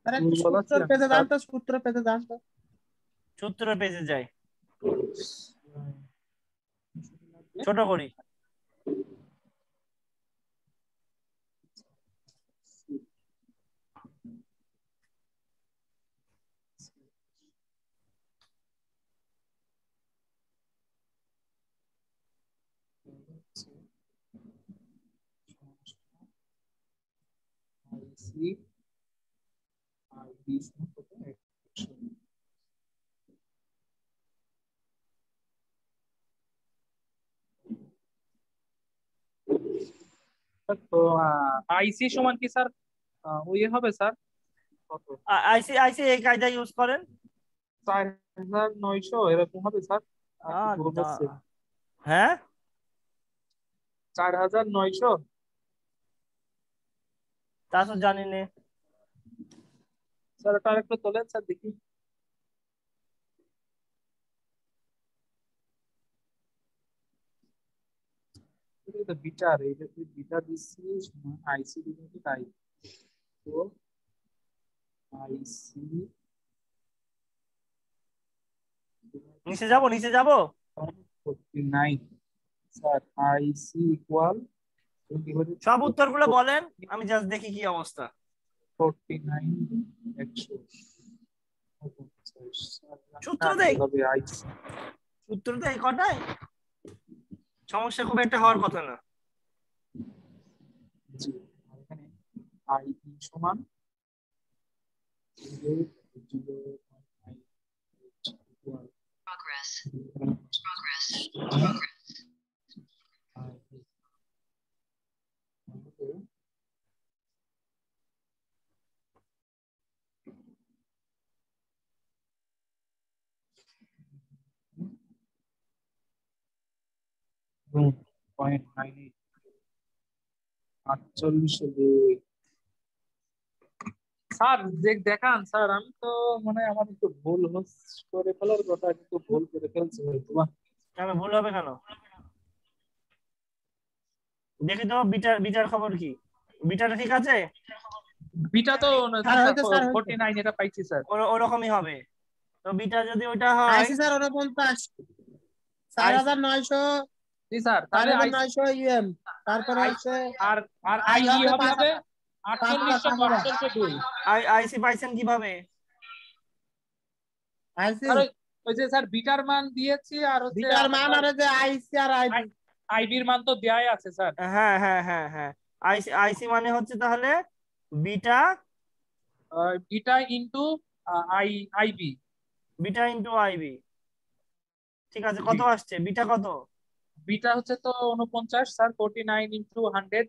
S2: এখন হচ্ছে
S1: সূত্র পেজে যাই, ছোট করি।
S2: তো আইসি সমান কি স্যার ওই হবে স্যার কত?
S1: আইসি আইসি এই কায়দা ইউজ করেন
S2: 4900 এরকম হবে স্যার।
S1: হ্যাঁ
S2: 4900
S1: তা তো জানি না
S2: স্যার। ওটা একটু তোলেন স্যার দেখি। বিটার এইটা বিটা দিচ্ছি আইসি দিচ্ছি তাই তো আইসি
S1: নিচে যাব
S2: 49 স্যার আইসি ইকুয়াল
S1: সব উত্তরগুলো বলেন, আমি জাস্ট দেখি কি অবস্থা।
S2: 49 100
S1: সূত্র দেই কটায়, সমস্যা খুব একটা হওয়ার কথা না।
S2: আই সমান progress স্যার দেখান স্যার। আমি তো মানে আমার একটু ভুল করে ফেলার কথা, একটু ভুল করে ফেলছি।
S1: কেন ভুল হবে কেন? দেখি তো বিটার খবর কি, বিটাটা ঠিক আছে?
S2: বিটা তো 49 এটা পাইছি স্যার।
S1: ওরকমই হবে। তো বিটা যদি ওইটা হয়
S3: আইসি স্যার 49 4900
S2: জি স্যার। তাহলে
S3: 4900 ইউএম, তারপরে হচ্ছে
S2: আর আই হবে 4872।
S1: আইসি পাইছেন কিভাবে?
S3: আইসি
S2: ওই যে স্যার বিটার মান দিয়েছি আর হচ্ছে
S3: বিটার মান আর যে আইসি আর আইবি
S2: আইবির মান তো দেয়াই আছে স্যার।
S1: হ্যাঁ হ্যাঁ হ্যাঁ হ্যাঁ আইসি মানে হচ্ছে তাহলে beta
S2: into IB.
S1: Beta into IB, ঠিক আছে। কত আসছে বিটা? কত
S2: বিটা হচ্ছে তো 49 স্যার। 49 ইনটু 100।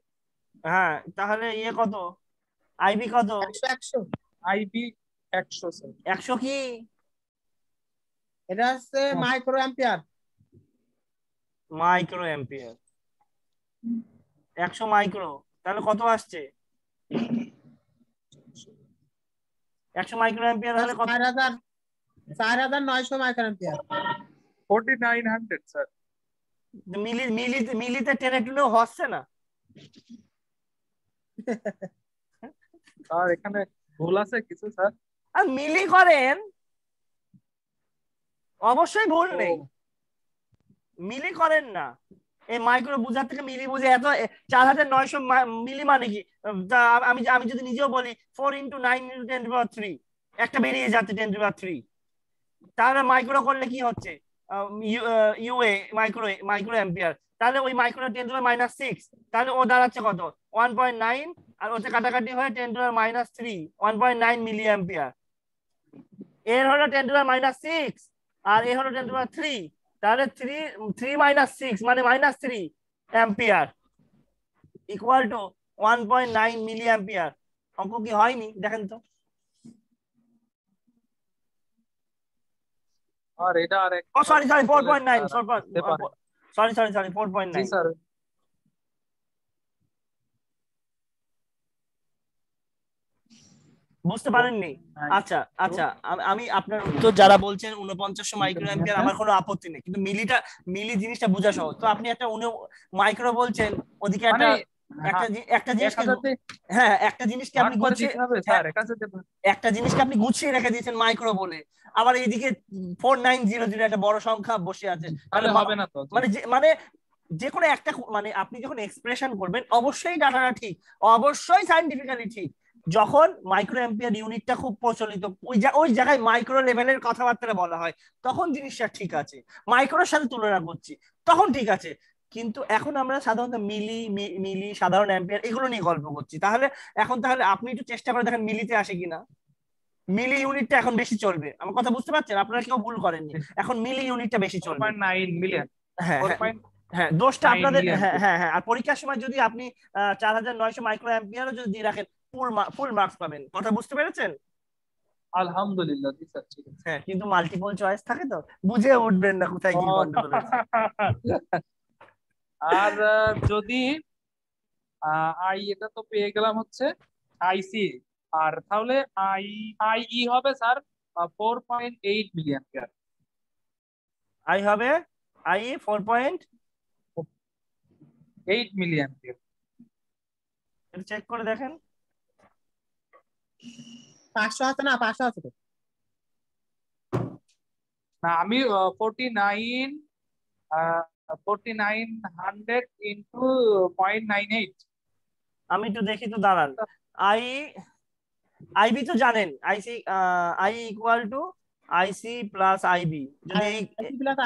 S1: হ্যাঁ তাহলে ইয়ে কত? আইবি কত?
S3: 100
S2: আইবি 100 স্যার।
S1: 100 কি?
S3: এটা হচ্ছে মাইক্রো অ্যাম্পিয়ার।
S1: 100 মাইক্রো, তাহলে কত আসছে? 100 মাইক্রো অ্যাম্পিয়ার হলে কত?
S3: 4900 মাইক্রো অ্যাম্পিয়ার।
S2: 4900 স্যার।
S1: মিলিতে টেনে টুনেও হচ্ছে না
S2: স্যার। এখানে ভুল আছে কিছু স্যার।
S1: আর মিলি করেন, অবশ্যই ভুল নেই। মিলি করেন না, এই মাইক্রো বুঝার থেকে মিলি বুঝে এত 4900 মিলি মানে কি? আমি আমি যদি নিজেও বলি 4 × 9 × 10⁻³ একটা বেরিয়ে যাচ্ছে 10⁻³, তাহলে মাইক্রো করলে কি হচ্ছে? UA micro ampere. তাহলে ওই মাইক্রো 10⁻⁻6, তাহলে ও দাঁড়াচ্ছে কত? 1.9, আর ওতে কাটাকাটি হয়ে 10⁻³ 1.9 মিলি অ্যাম্পিয়ার। এর হলো 10⁻⁻6 আর এ হলো 10⁻³ তাহলে 3 - 6 মানে -3 ampere equal to 1.9 milliampere. অঙ্ক কি হয়নি? দেখেন তো।
S2: আর এটা আর
S1: ও সরি 4.9 সরি 4.9।
S2: জি স্যার।
S1: বুঝতে পারেননি? আচ্ছা আচ্ছা, আমি আপনার উত্তর যারা বলছেন 4900 মাইক্রো অ্যাম্পিয়ার, আমার কোনো আপত্তি নেই, কিন্তু মিলি জিনিসটা বোঝা সহজ। তো আপনি একটা মাইক্রো বলছেন, ওদিকে একটা জিনিসকে আপনি গুছিয়ে রেখে দিয়েছেন মাইক্রো বলে, আবার এইদিকে 4900 একটা বড় সংখ্যা বসে আছে,
S2: তাহলে হবে না তো।
S1: মানে যে কোনো একটা, মানে আপনি যখন এক্সপ্রেশন করবেন অবশ্যই ডাটাটা ঠিক, অবশ্যই সাইন্টিফিক্যালি ঠিক। যখন মাইক্রো অ্যাম্পিয়ার ইউনিটটা খুব প্রচলিত, ওই জায়গায় মাইক্রো লেভেলের কথাবার্তা বলা হয়, তখন জিনিসটা ঠিক আছে। মাইক্রোর সাথে তুলনা করছি তখন ঠিক আছে, কিন্তু এখন আমরা সাধারণত মিলি সাধারণ অ্যাম্পিয়ার এগুলো নিয়ে গল্প করছি। তাহলে আপনি একটু চেষ্টা করে দেখেন মিলিতে আসে কিনা। মিলি ইউনিটটা এখন বেশি চলবে, আমার কথা বুঝতে পারছেন? আপনারা কেউ ভুল করেননি, এখন মিলি ইউনিটটা বেশি চলবে।
S2: 4.9 মিলিয়ন।
S1: হ্যাঁ হ্যাঁ, দোষটা আপনাদের। হ্যাঁ হ্যাঁ হ্যাঁ, আর পরীক্ষার সময় যদি আপনি 4900 মাইক্রো অ্যাম্পিয়ারও যদি দিয়ে রাখেন, ফুল মার্কস পাবেন। কথা বুঝতে পেরেছেন?
S2: আলহামদুলিল্লাহ জি স্যার, ঠিক আছে।
S1: হ্যাঁ, কিন্তু মাল্টিপল চয়েস থাকে তো, বুঝে উঠবেন না কোথায় কি গন্ডগোল আছে।
S2: আর যদি এটা তো পেয়ে গেলাম হচ্ছে আইসি, আর তাহলে আই হবে স্যার 4.8 মিলিয়ন।
S1: আই হবে 4.8
S2: মিলিয়ন।
S1: এটা চেক করে দেখেন।
S3: 500 আছে না? 500 আছে তো
S2: না, আমি 4900 ইন্টু 0.98।
S1: আমি একটু দেখি তো, দাঁড়ান। আইবি তো জানেন, IC I equal to IC plus IB. যদি
S3: আইসি প্লাস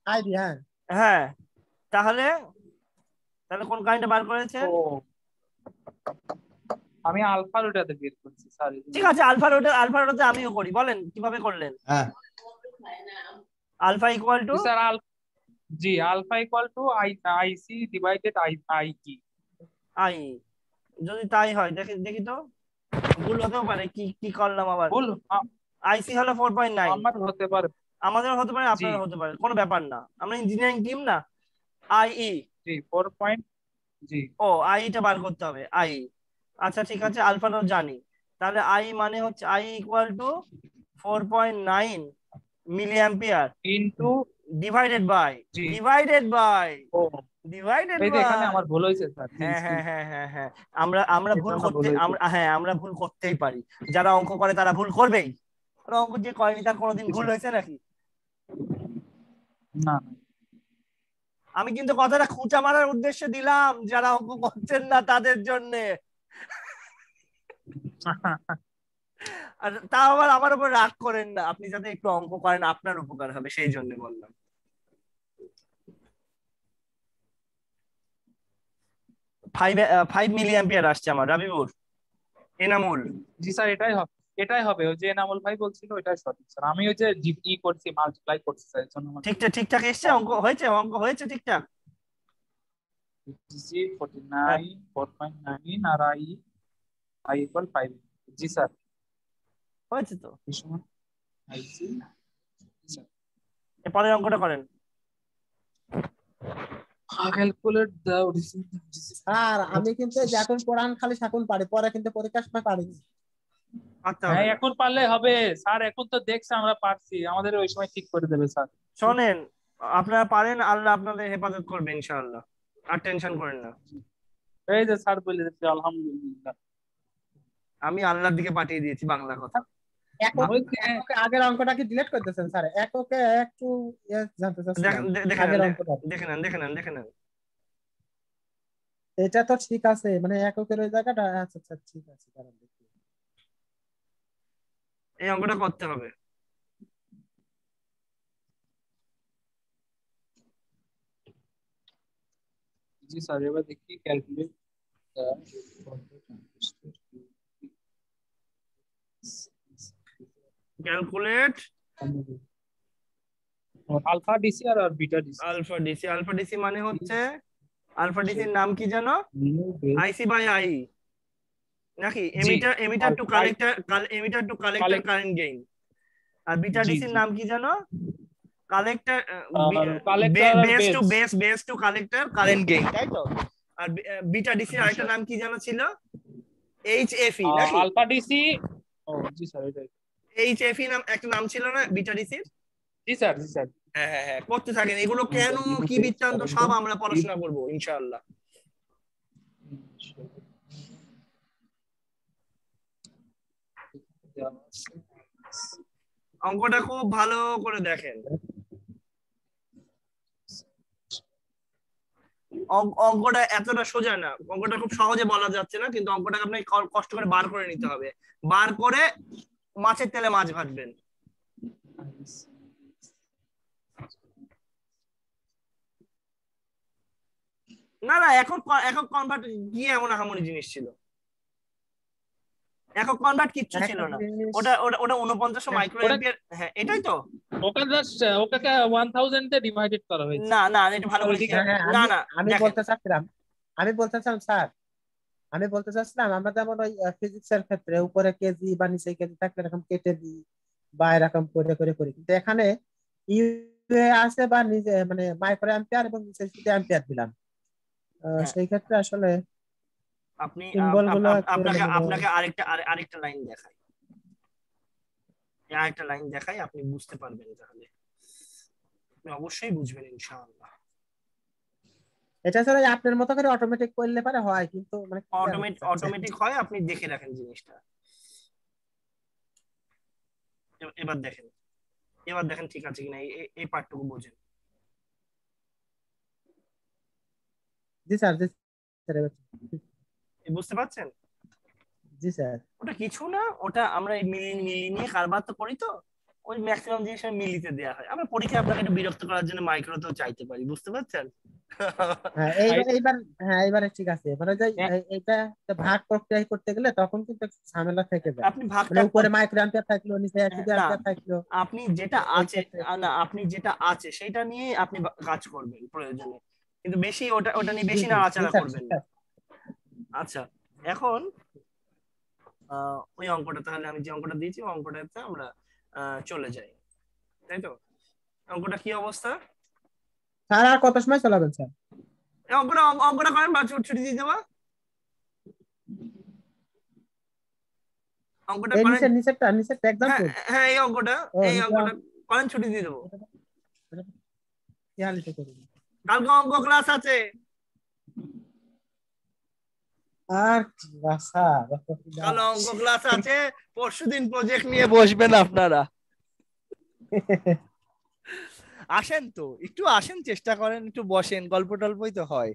S3: আইবি। হ্যাঁ
S1: হ্যাঁ, তাহলে তাহলে কোন কারেন্টটা বার করেছেন?
S2: আমি আলফা রোটাতে বের করছি স্যার।
S1: ঠিক আছে, আলফা রোটাতে আমিও করি, বলেন কিভাবে করলেন?
S6: হ্যাঁ,
S1: alpha equal to
S2: sir ji alpha equal to IC divided IE.
S1: I, যদি তাই হয় দেখি দেখি তো, ভুল হতেও পারে। কি কি করলাম আবার?
S2: ভুল
S1: আইসি হলো 4.9,
S2: আমার হতে পারে,
S1: আমাদের হতে পারে, আপনার হতে পারে, কোনো ব্যাপার না, আমরা ইঞ্জিনিয়ারিং টিম না। আইই
S2: জি 4. জি
S1: ও, আইটা বার করতে হবে, আই। আচ্ছা ঠিক আছে, আলফাটাও জানি, তাহলে আই মানে হচ্ছে I equal to 4.9 milliampere
S2: into
S1: divided by
S2: ও
S1: ডিভাইডেড
S2: এই যে
S1: বাই।
S2: এখানে আমার ভুল হয়েছে স্যার।
S1: হ্যাঁ হ্যাঁ হ্যাঁ হ্যাঁ হ্যাঁ, আমরা ভুল করতে, আমরা ভুল করতেই পারি। যারা অঙ্ক করে তারা ভুল করবেই, আর অঙ্ক যে করেনি তার কোনোদিন ভুল হয়েছে নাকি?
S2: না
S1: আমি কিন্তু কথাটা খুঁচা মারার উদ্দেশ্যে দিলাম, যারা অঙ্ক করছেন না তাদের জন্য। আর তা আবার আমার উপর রাগ করেন না, আপনি যাতে একটু অঙ্ক করেন, আপনার উপকার হবে সেই জন্য বললাম। 5 মিলি অ্যাম্পিয়ার আসছে আমার, রাবিবুর, এনামুল।
S2: জি স্যার, এটাই হবে ওই যে এনামুল ভাই বলছিল, ওইটাই সঠিক স্যার। আমি ওই যে জিপি করছি, মাল্টিপ্লাই করছি স্যার, এর জন্য
S1: ঠিকঠাক এসছে, অঙ্ক হয়েছে ঠিকঠাক।
S2: জি 49 4.9 আর আই ইকুয়াল 5। জি স্যার,
S1: হয়েছে তো।
S2: আইসি
S1: পরের অঙ্কটা করেন।
S2: ক্যালকুলেট দাও।
S3: আর আমি কিন্তু এখন পড়ান খালি সাকুন পারি, পরে কিন্তু পরীক্ষার সময় পারিনি।
S2: হ্যাঁ এখন পারলে হবে স্যার, এখন তো দেখছে আমরা পারছি, আমাদের ওই সময় ঠিক করে দেবে স্যার।
S1: শোনেন, আপনারা পারেন, আল্লাহ আপনাদের হেফাজত করবে ইনশাআল্লাহ, আর টেনশন করেন না।
S2: এই যে স্যার বলে দিচ্ছি আলহামদুলিল্লাহ,
S3: আমি
S1: আল্লাহর দিকে পাঠিয়ে দিয়েছি বাংলা কথা।
S3: আগের অঙ্কটা কি ডিলিট করতেছেন স্যার? এককে একটু জানতে চাচ্ছিলাম।
S1: দেখে নেন।
S3: এটা তো ঠিক আছে, মানে এককের ওই জায়গাটা। আচ্ছা আচ্ছা ঠিক আছে, কারণ দেখি
S1: এই অঙ্কটা করতে হবে।
S2: জি স্যার, এবার দেখি ক্যালকুলেট আলফা ডিসি আর বিটা ডিসি।
S1: আলফা ডিসি মানে হচ্ছে, আলফা ডিসির নাম কি জানো? আইসি বাই আই, নাকি emitter to collector current gain. আর বিটা ডিসির নাম কি জানো? Collector base to collector current gain, তাই তো? আর বিটা ডিসির আরেকটা নাম কি জানো ছিল? এইচএফই, নাকি?
S2: Alpha DC. ও জি স্যার, এটাই
S1: এইচএফই নাম একটা নাম ছিল না বিটা ডিসির?
S2: জি স্যার।
S1: হ্যাঁ, করতে থাকেন এগুলো, কেন কি বৃত্তান্ত সব আমরা পড়াশোনা করবো ইনশাআল্লাহ। অঙ্কটা খুব ভালো করে দেখেন। অঙ্কটা এতটা সোজা না, অঙ্কটা খুব সহজে বলা যাচ্ছে না, কিন্তু অঙ্কটাকে আপনাকে কষ্ট করে বার করে নিতে হবে। বার করে মাছের তেলে মাছ ভাজবেন। না এখন কনভার্ট গিয়ে এমন আহামরি জিনিস ছিল। একক কনভার্ট কিচ্ছু ছিল না, ওটা ওটা ওটা 49 মাইক্রো অ্যাম্পিয়ার। হ্যাঁ এটাই তো,
S2: ওকে জাস্ট ওকে 1000 তে ডিভাইডেড করা হয়েছে।
S1: না না এটা ভালো করে না না
S3: আমি বলতে চাচ্ছিলাম স্যার, আমি বলতে চাচ্ছিলাম আমরা যেমন ওই ফিজিক্সের ক্ষেত্রে উপরে কেজি বা নিচে কেজি থাকলে এরকম কেটে দিই বা এরকম করে করে করি, কিন্তু এখানে ইউএ আছে বা নিজে মানে মাইক্রো অ্যাম্পিয়ার এবং নিচে শুধু অ্যাম্পিয়ার দিলাম, সেই ক্ষেত্রে আসলে
S1: আপনি
S3: সিম্বল গুলো
S1: আপনাকে আপনাকে আরেকটা লাইন দেখাই, আরেকটা লাইন দেখাই, আপনি বুঝতে পারবেন, তাহলে আপনি অবশ্যই বুঝবেন ইনশাআল্লাহ।
S3: এটা স্যার আপনার মতো করে অটোমেটিক করলে পারে হয়, কিন্তু মানে
S1: অটোমেটিক হয়, আপনি দেখে রাখেন জিনিসটা। এবার দেখেন, এবার দেখেন ঠিক আছে কিনা, এই পার্টটুকু বোঝেন।
S3: জি স্যার, জি স্যার,
S1: বুঝতে পারছেন?
S3: জি স্যার।
S1: ওটা কিছু না, ওটা আমরা মিলি নিয়ে কারবার তো করি, তো ওই ম্যাক্সিমাম জিনিস মিলিতে দেওয়া হয়। আমরা পরীক্ষায় আপনাকে একটু বিরক্ত করার জন্য মাইক্রোতেও চাইতে পারি, বুঝতে পারছেন?
S3: হ্যাঁ এইবারে ঠিক আছে, মানে যে এটা ভাগ প্রক্রিয়া করতে গেলে তখন কিন্তু একটু ঝামেলা থেকে যায়।
S1: আপনি ভাগ
S3: মানে উপরে মাইক্রো অ্যাম্পিয়ার থাকলো, নিচে অ্যাম্পিয়ার থাকলো,
S1: আপনি যেটা আছে না, আপনি যেটা আছে সেটা নিয়ে আপনি কাজ করবেন প্রয়োজনে, কিন্তু বেশি ওটা নিয়ে বেশি নাড়াচাড়া করবেন না। আচ্ছা, এখন ওই অঙ্কটা, তাহলে আমি যে অঙ্কটা দিয়েছি ওই অঙ্কটাতে আমরা চলে যাই, তাই তো? অঙ্কটা কি অবস্থা
S3: স্যার? আর কত সময় চালাবেন স্যার?
S1: অঙ্কটা করেন বা ছুটি দিয়ে দেওয়া, অঙ্কটা করেন।
S3: নিচেরটা একদম।
S1: হ্যাঁ এই অঙ্কটা করেন, ছুটি দিয়ে দেবো। কালকে অঙ্ক ক্লাস আছে।
S3: আর
S1: কাল অঙ্ক ক্লাস আছে, পরশুদিন প্রজেক্ট নিয়ে বসবেন আপনারা। আসেন তো, একটু আসেন, চেষ্টা করেন, একটু বসেন, গল্প টল্পই তো হয়।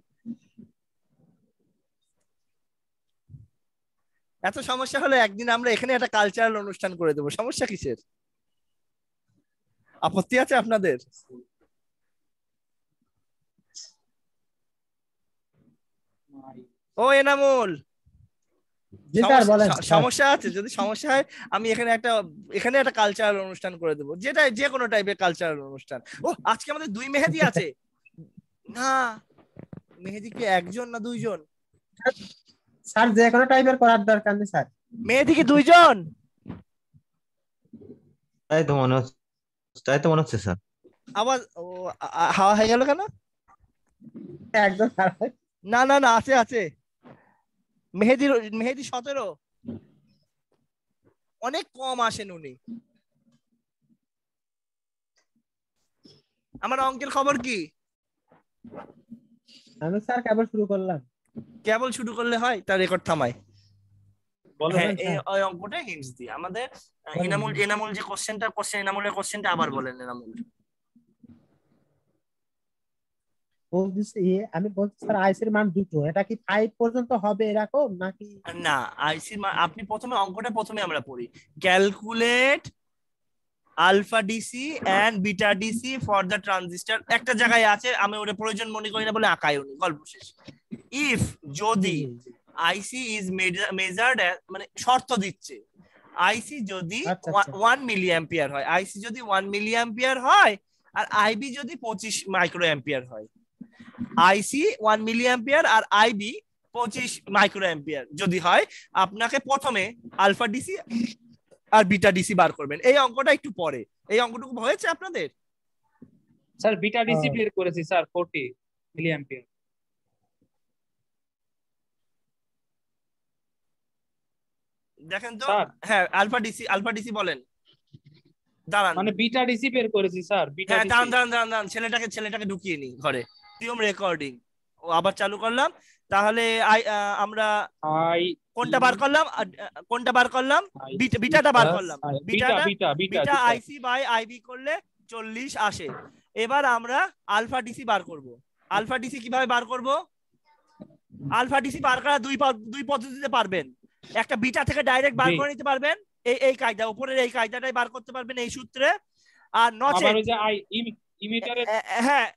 S1: এত সমস্যা হলে একদিন আমরা এখানে একটা কালচারাল অনুষ্ঠান করে দেবো, সমস্যা কিসের? আপত্তি আছে আপনাদের? ও এনামুল, সমস্যা আছে? যদি সমস্যা হয় আমি এখানে একটা কালচারাল অনুষ্ঠান করে দেবো, যেটা যে কোনো টাইপের কালচারাল অনুষ্ঠান। ও আজকে আমাদের 2 মেহেদি আছে না? মেহেদি কি একজন না 2 জন?
S3: স্যার যে কোনো টাইপের করার দরকার নেই স্যার।
S1: মেহেদি কি 2 জন?
S6: তাই তো মনে হচ্ছে স্যার।
S1: আবার হাওয়া হয়ে গেল কেন?
S3: একদম
S1: না না না, আছে মেহেদি 17। অনেক কম আসেন উনি। আমার অঙ্কের খবর কি?
S3: আমি স্যার কেবল শুরু করলাম।
S1: কেবল শুরু করলে হয়? তার রেকর্ড থামাই। হ্যাঁ এই অঙ্কটা হিন্টস দিয়ে আমাদের এনামুল যে এনামুলের কোশ্চেনটা আবার বলেন এনামুল।
S3: আমি বলছি স্যার আইসির মান 2, এটা কি 5 পর্যন্ত হবে এরকম নাকি?
S1: না, আইসির মান আপনি প্রথমে আমরা পড়ি, calculate alpha DC and beta DC for the transistor. একটা জায়গায় আছে, আমি ওটা প্রয়োজন মনে করি না বলে আঁকাইনি, গল্প শেষ। ইফ যদি আইসি ইজ মেজার্ড, মানে শর্ত দিচ্ছে, আইসি যদি 1 মিলি অ্যাম্পিয়ার হয়, আইসি যদি 1 মিলি অ্যাম্পিয়ার হয় আর আইবি যদি 25 মাইক্রো অ্যাম্পিয়ার হয়, আইসি 1 মিলি অ্যাম্পিয়ার আর আইবি 25 মাইক্রো অ্যাম্পিয়ার যদি হয়, আপনাকে প্রথমে আলফা ডিসি আর বিটা ডিসি বার করবেন। এই অঙ্কটা একটু পরে, এই অঙ্কটুকু হয়েছে আপনাদের?
S2: স্যার বিটা ডিসি বের করেছি স্যার 40 মিলি অ্যাম্পিয়ার।
S1: দেখেন তো, হ্যাঁ আলফা ডিসি বলেন। দাঁড়ান,
S2: মানে বিটা ডিসি বের করেছি স্যার। বিটা ডিসি,
S1: দাঁড়ান, ছেলেটাকে ঢুকিয়ে নি ঘরে, টিউম রেকর্ডিং ও আবার চালু করলাম। তাহলে আমরা কোনটা বার করলাম? বিটাটা বার করলাম। বিটা আইসি বাই আইবি করলে 40 আসে। এবার আমরা আলফা ডিসি বার করব। আলফা ডিসি কিভাবে বার করব? আলফা ডিসি বার করা দুই পদ্ধতিতে পারবেন। একটা বিটা থেকে ডাইরেক্ট বার করে নিতে পারবেন, এই কায়দা, উপরের এই কায়দাটাই বার করতে পারবেন এই সূত্রে। আর হ্যাঁ,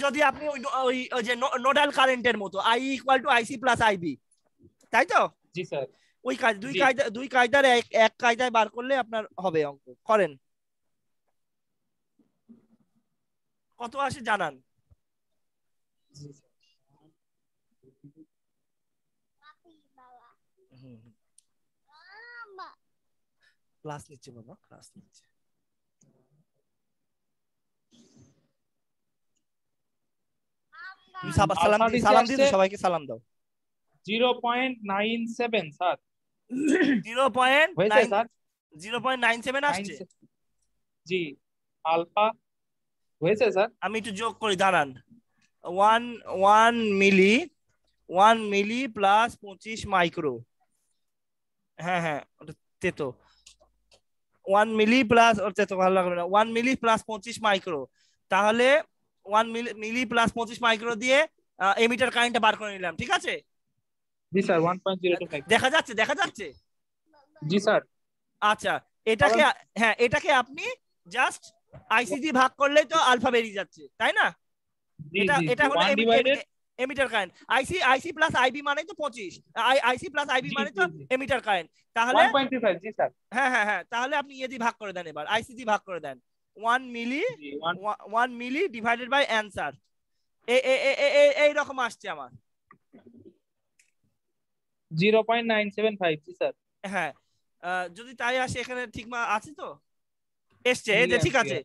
S1: যদি আপনি ওই যে নোডাল কারেন্টের মতো, I equal to IC plus IB, তাই তো?
S2: জি স্যার।
S7: ওই কাজ দুই কায়দার এক কায়দায় বার করলে আপনার হবে অঙ্ক করেন। কত আসে জানান। ক্লাস নিচ্ছে বাবা, ক্লাস নিচ্ছে। সালাম দিও সবাইকে, সালাম দাও।
S2: 0.97 স্যার।
S7: 0.97 আসছে।
S2: জি আলফা হয়েছে স্যার।
S7: আমি একটু যোগ করি দাঁড়ান। 1 মিলি প্লাস 25 মাইক্রো। হ্যাঁ হ্যাঁ ওটা তো 1 মিলি প্লাস, ওটা তো ভালো লাগবে না। 1 মিলি প্লাস 25 মাইক্রো, তাহলে 1 মিলি প্লাস 25 মাইক্রো দিয়ে এমিটার কারেন্টটা বার করে নিলাম, ঠিক আছে?
S2: জি স্যার 1.025
S7: দেখা যাচ্ছে।
S2: জি স্যার।
S7: আচ্ছা এটাকে, হ্যাঁ এটাকে আপনি জাস্ট আইসি দিয়ে ভাগ করলেই তো আলফা বেরিয়ে যাচ্ছে, তাই না? এটা হলো emitter current. IC plus IB মানে তো 25, আইসি প্লাস আইবি মানে তো এমিটার কারেন্ট। তাহলে
S2: 1.25 জি স্যার।
S7: হ্যাঁ তাহলে আপনি ইয়ে দিয়ে ভাগ করে দেন, এবার আইসি দিয়ে ভাগ করে দেন। 1 মিলি ডিভাইডেড বাই অ্যানসার এই রকম আসছে আমার
S2: 0.975 জি স্যার।
S7: হ্যাঁ যদি তাই আসে, এখানে ঠিক আছে তো, এসছে ঠিক আছে।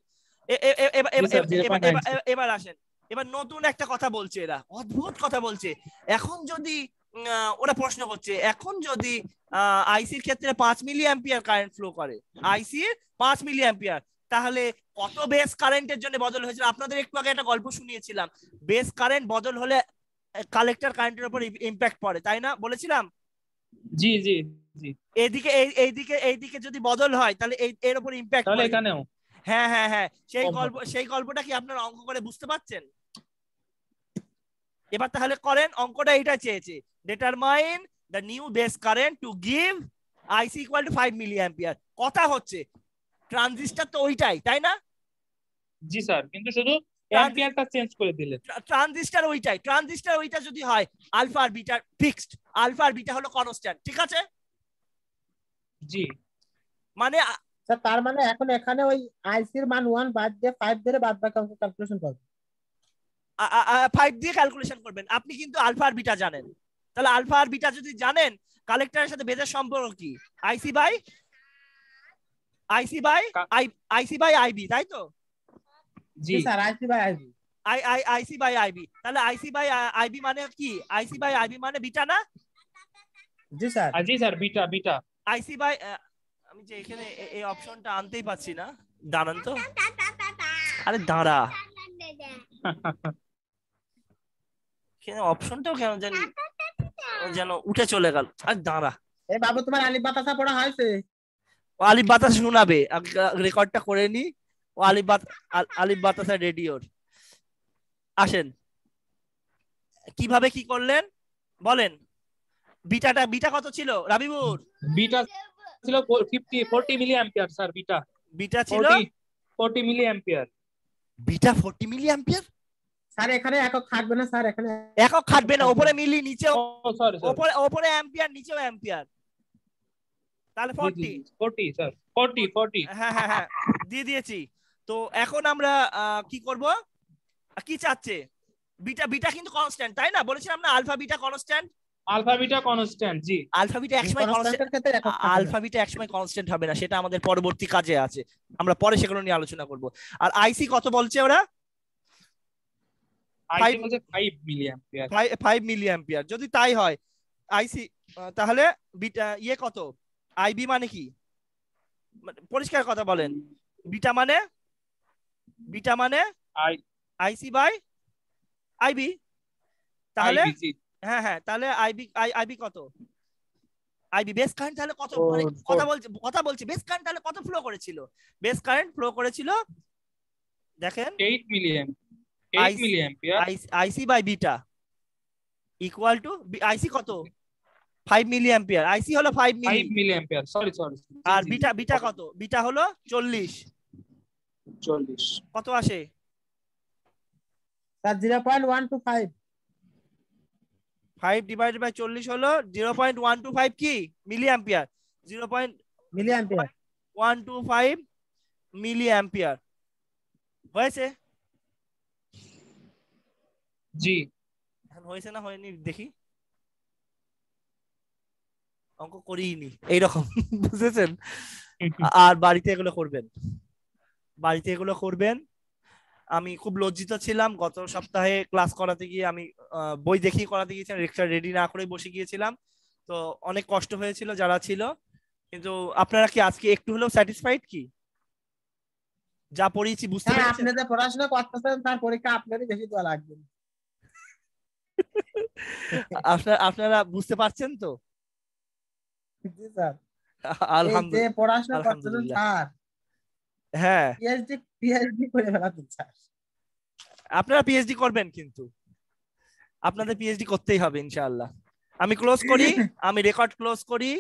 S7: এবার আসেন, এবার নতুন একটা কথা বলছে, এরা অদ্ভুত কথা বলছে। এখন যদি ওরা প্রশ্ন করছে, এখন যদি আইসির ক্ষেত্রে 5 মিলি অ্যাম্পিয়ার কারেন্ট ফ্লো করে, আইসির 5 মিলি অ্যাম্পিয়ার, তাহলে কত বেস কারেন্টের জন্য বদল হয়েছিল? আপনাদের একটু আগে একটা গল্প শুনিয়েছিলাম, বেস কারেন্ট বদল হলে কালেক্টর কারেন্টের উপর ইম্প্যাক্ট পড়ে, তাই না? বলেছিলাম।
S2: জি জি জি।
S7: এইদিকে যদি বদল হয় তাহলে এর উপর ইম্প্যাক্ট
S2: তাহলে এখানেও।
S7: হ্যাঁ সেই গল্পটা কি আপনারা অঙ্ক করে বুঝতে পারছেন? এবার তাহলে করেন, অঙ্কটা এটা চেয়েছে, determine the new base current to give IC equal to 5 milliampere. কথা হচ্ছে ট্রানজিস্টর তো ওইটাই, তাই না?
S2: জি স্যার, কিন্তু শুধু অ্যাম্পিয়ারটা চেঞ্জ করে দিলে।
S7: ট্রানজিস্টর ওইটা যদি হয়, আলফা আর বিটা ফিক্সড, আলফা আর বিটা হলো কনস্ট্যান্ট, ঠিক আছে?
S2: জি
S7: মানে
S3: স্যার তার মানে এখন এখানে ওই আইসি এর মান 1 বাদ দিয়ে 5 ধরে বাদ বাকি অঙ্ক ক্যালকুলেশন করব।
S7: 5 দিয়ে ক্যালকুলেশন করবেন। আপনি কিন্তু আলফা আর বিটা জানেন, তাহলে আলফা আর বিটা যদি জানেন, কালেক্টরের সাথে বেজের সম্পর্ক কি? আইসি বাই আইবি, তাই তো?
S3: জি sir, IC by IB.
S7: IC by IB, তাহলে আইসি বাই আইবি মানে কি? আইসি বাই আইবি মানে বিটা না?
S3: জি স্যার।
S2: জি স্যার, বিটা।
S7: আইসি বাই, আমি যে এখানে এই অপশনটা আনতেই পাচ্ছি না, দাঁড়ান তো, আরে দাঁড়া, এখানে অপশনটাও কেন জানি যেন উঠে চলে গেল। আর দাঁড়া,
S3: এই বাবু তোমার আলিফ বাতাসা পড়া হয়েছে?
S7: ও আলিফ বাতাস শোনাবে, রেকর্ডটা করে নি। ও আলিফ বাতাসা রেডিওর। আসেন, কিভাবে কি করলেন বলেন। বিটা কত ছিল রাবিবুর?
S2: বিটা ছিল 40 মিলি অ্যাম্পিয়ার স্যার। বিটা ছিল 40 milliampere.
S7: Beta 40 milliampere
S3: sir এখানে একক খাটবে না স্যার, এখানে
S7: একক খাটবে না, উপরে মিলি নিচেও,
S2: সরি
S7: উপরে অ্যাম্পিয়ার নিচেও অ্যাম্পিয়ার, তাহলে
S2: 40 স্যার 40।
S7: হ্যাঁ দিয়ে দিয়েছি। তো এখন আমরা কি করব? কি চাচ্ছে? বিটা কিন্তু কনস্ট্যান্ট, তাই না? বলেছিলাম না alpha beta constant.
S2: Alpha beta constant, জি।
S7: আলফা বিটা একসময় কনস্ট্যান্ট হবে না, সেটা আমাদের পরবর্তী কাজে আছে, আমরা পরে সেগুলো নিয়ে আলোচনা করব। আর আইসি কত বলছে ওরা?
S2: 5 মিলি অ্যাম্পিয়ার।
S7: 5 মিলি অ্যাম্পিয়ার। যদি তাই হয় আইসি, তাহলে বিটা ইয়ে কত? আইবি মানে কি? পরিষ্কার কথা বলেন। বিটা মানে আইসি বাই আইবি, তাহলে হ্যাঁ তাহলে আইবি কত? আইবি বেস কারেন্ট তাহলে কত? কথা বলছে বেস কারেন্ট তাহলে কত ফ্লো করেছিল? বেস কারেন্ট ফ্লো করেছিল দেখেন
S2: 8 milliampere.
S7: IC by beta equal to IC কত? 5 মিলি অ্যাম্পিয়ার। আইসি হলো 5 মিলি
S2: অ্যাম্পিয়ার, সরি।
S7: আর বিটা কত? বিটা হলো 40। কত আসে?
S3: স্যার 0.125।
S7: 5 ডিভাইডেড বাই 40 হলো 0.125 কি মিলি অ্যাম্পিয়ার, 0.125 মিলি অ্যাম্পিয়ার হয়েছে?
S2: জি
S7: হয়েছে না হয়নি দেখি, অঙ্ক করিনি এইরকম বুঝেছেন? আর বাড়িতে এগুলো করবেন, বাড়িতে এগুলো করবেন। আমি খুব লজ্জিত ছিলাম গত সপ্তাহে ক্লাস করাতে গিয়ে, আমি বই দেখিয়ে করাতে গিয়েছিলাম, লেকচার রেডি না করে বসে গিয়েছিলাম, তো অনেক কষ্ট হয়েছিল যারা ছিল। কিন্তু আপনারা কি আজকে একটু হলেও স্যাটিসফাইড কি যা পড়িয়েছি বুঝতে পেরেছেন?
S3: আপনি যে পড়াশোনা করতেছেন তার পরীক্ষা আপনারই বেশি দেওয়া লাগবে।
S7: আপনারা বুঝতে পারছেন তো?
S3: জি স্যার।
S7: আলহামদুলিল্লাহ,
S3: যে পড়াশোনা করতেছেন স্যার,
S7: হ্যাঁ
S3: পিএইচডি করে ফেলাতেন স্যার।
S7: আপনারা পিএইচডি করবেন, কিন্তু আপনাদের পিএইচডি করতেই হবে ইনশাআল্লাহ। আমি ক্লোজ করি, আমি রেকর্ড ক্লোজ করি।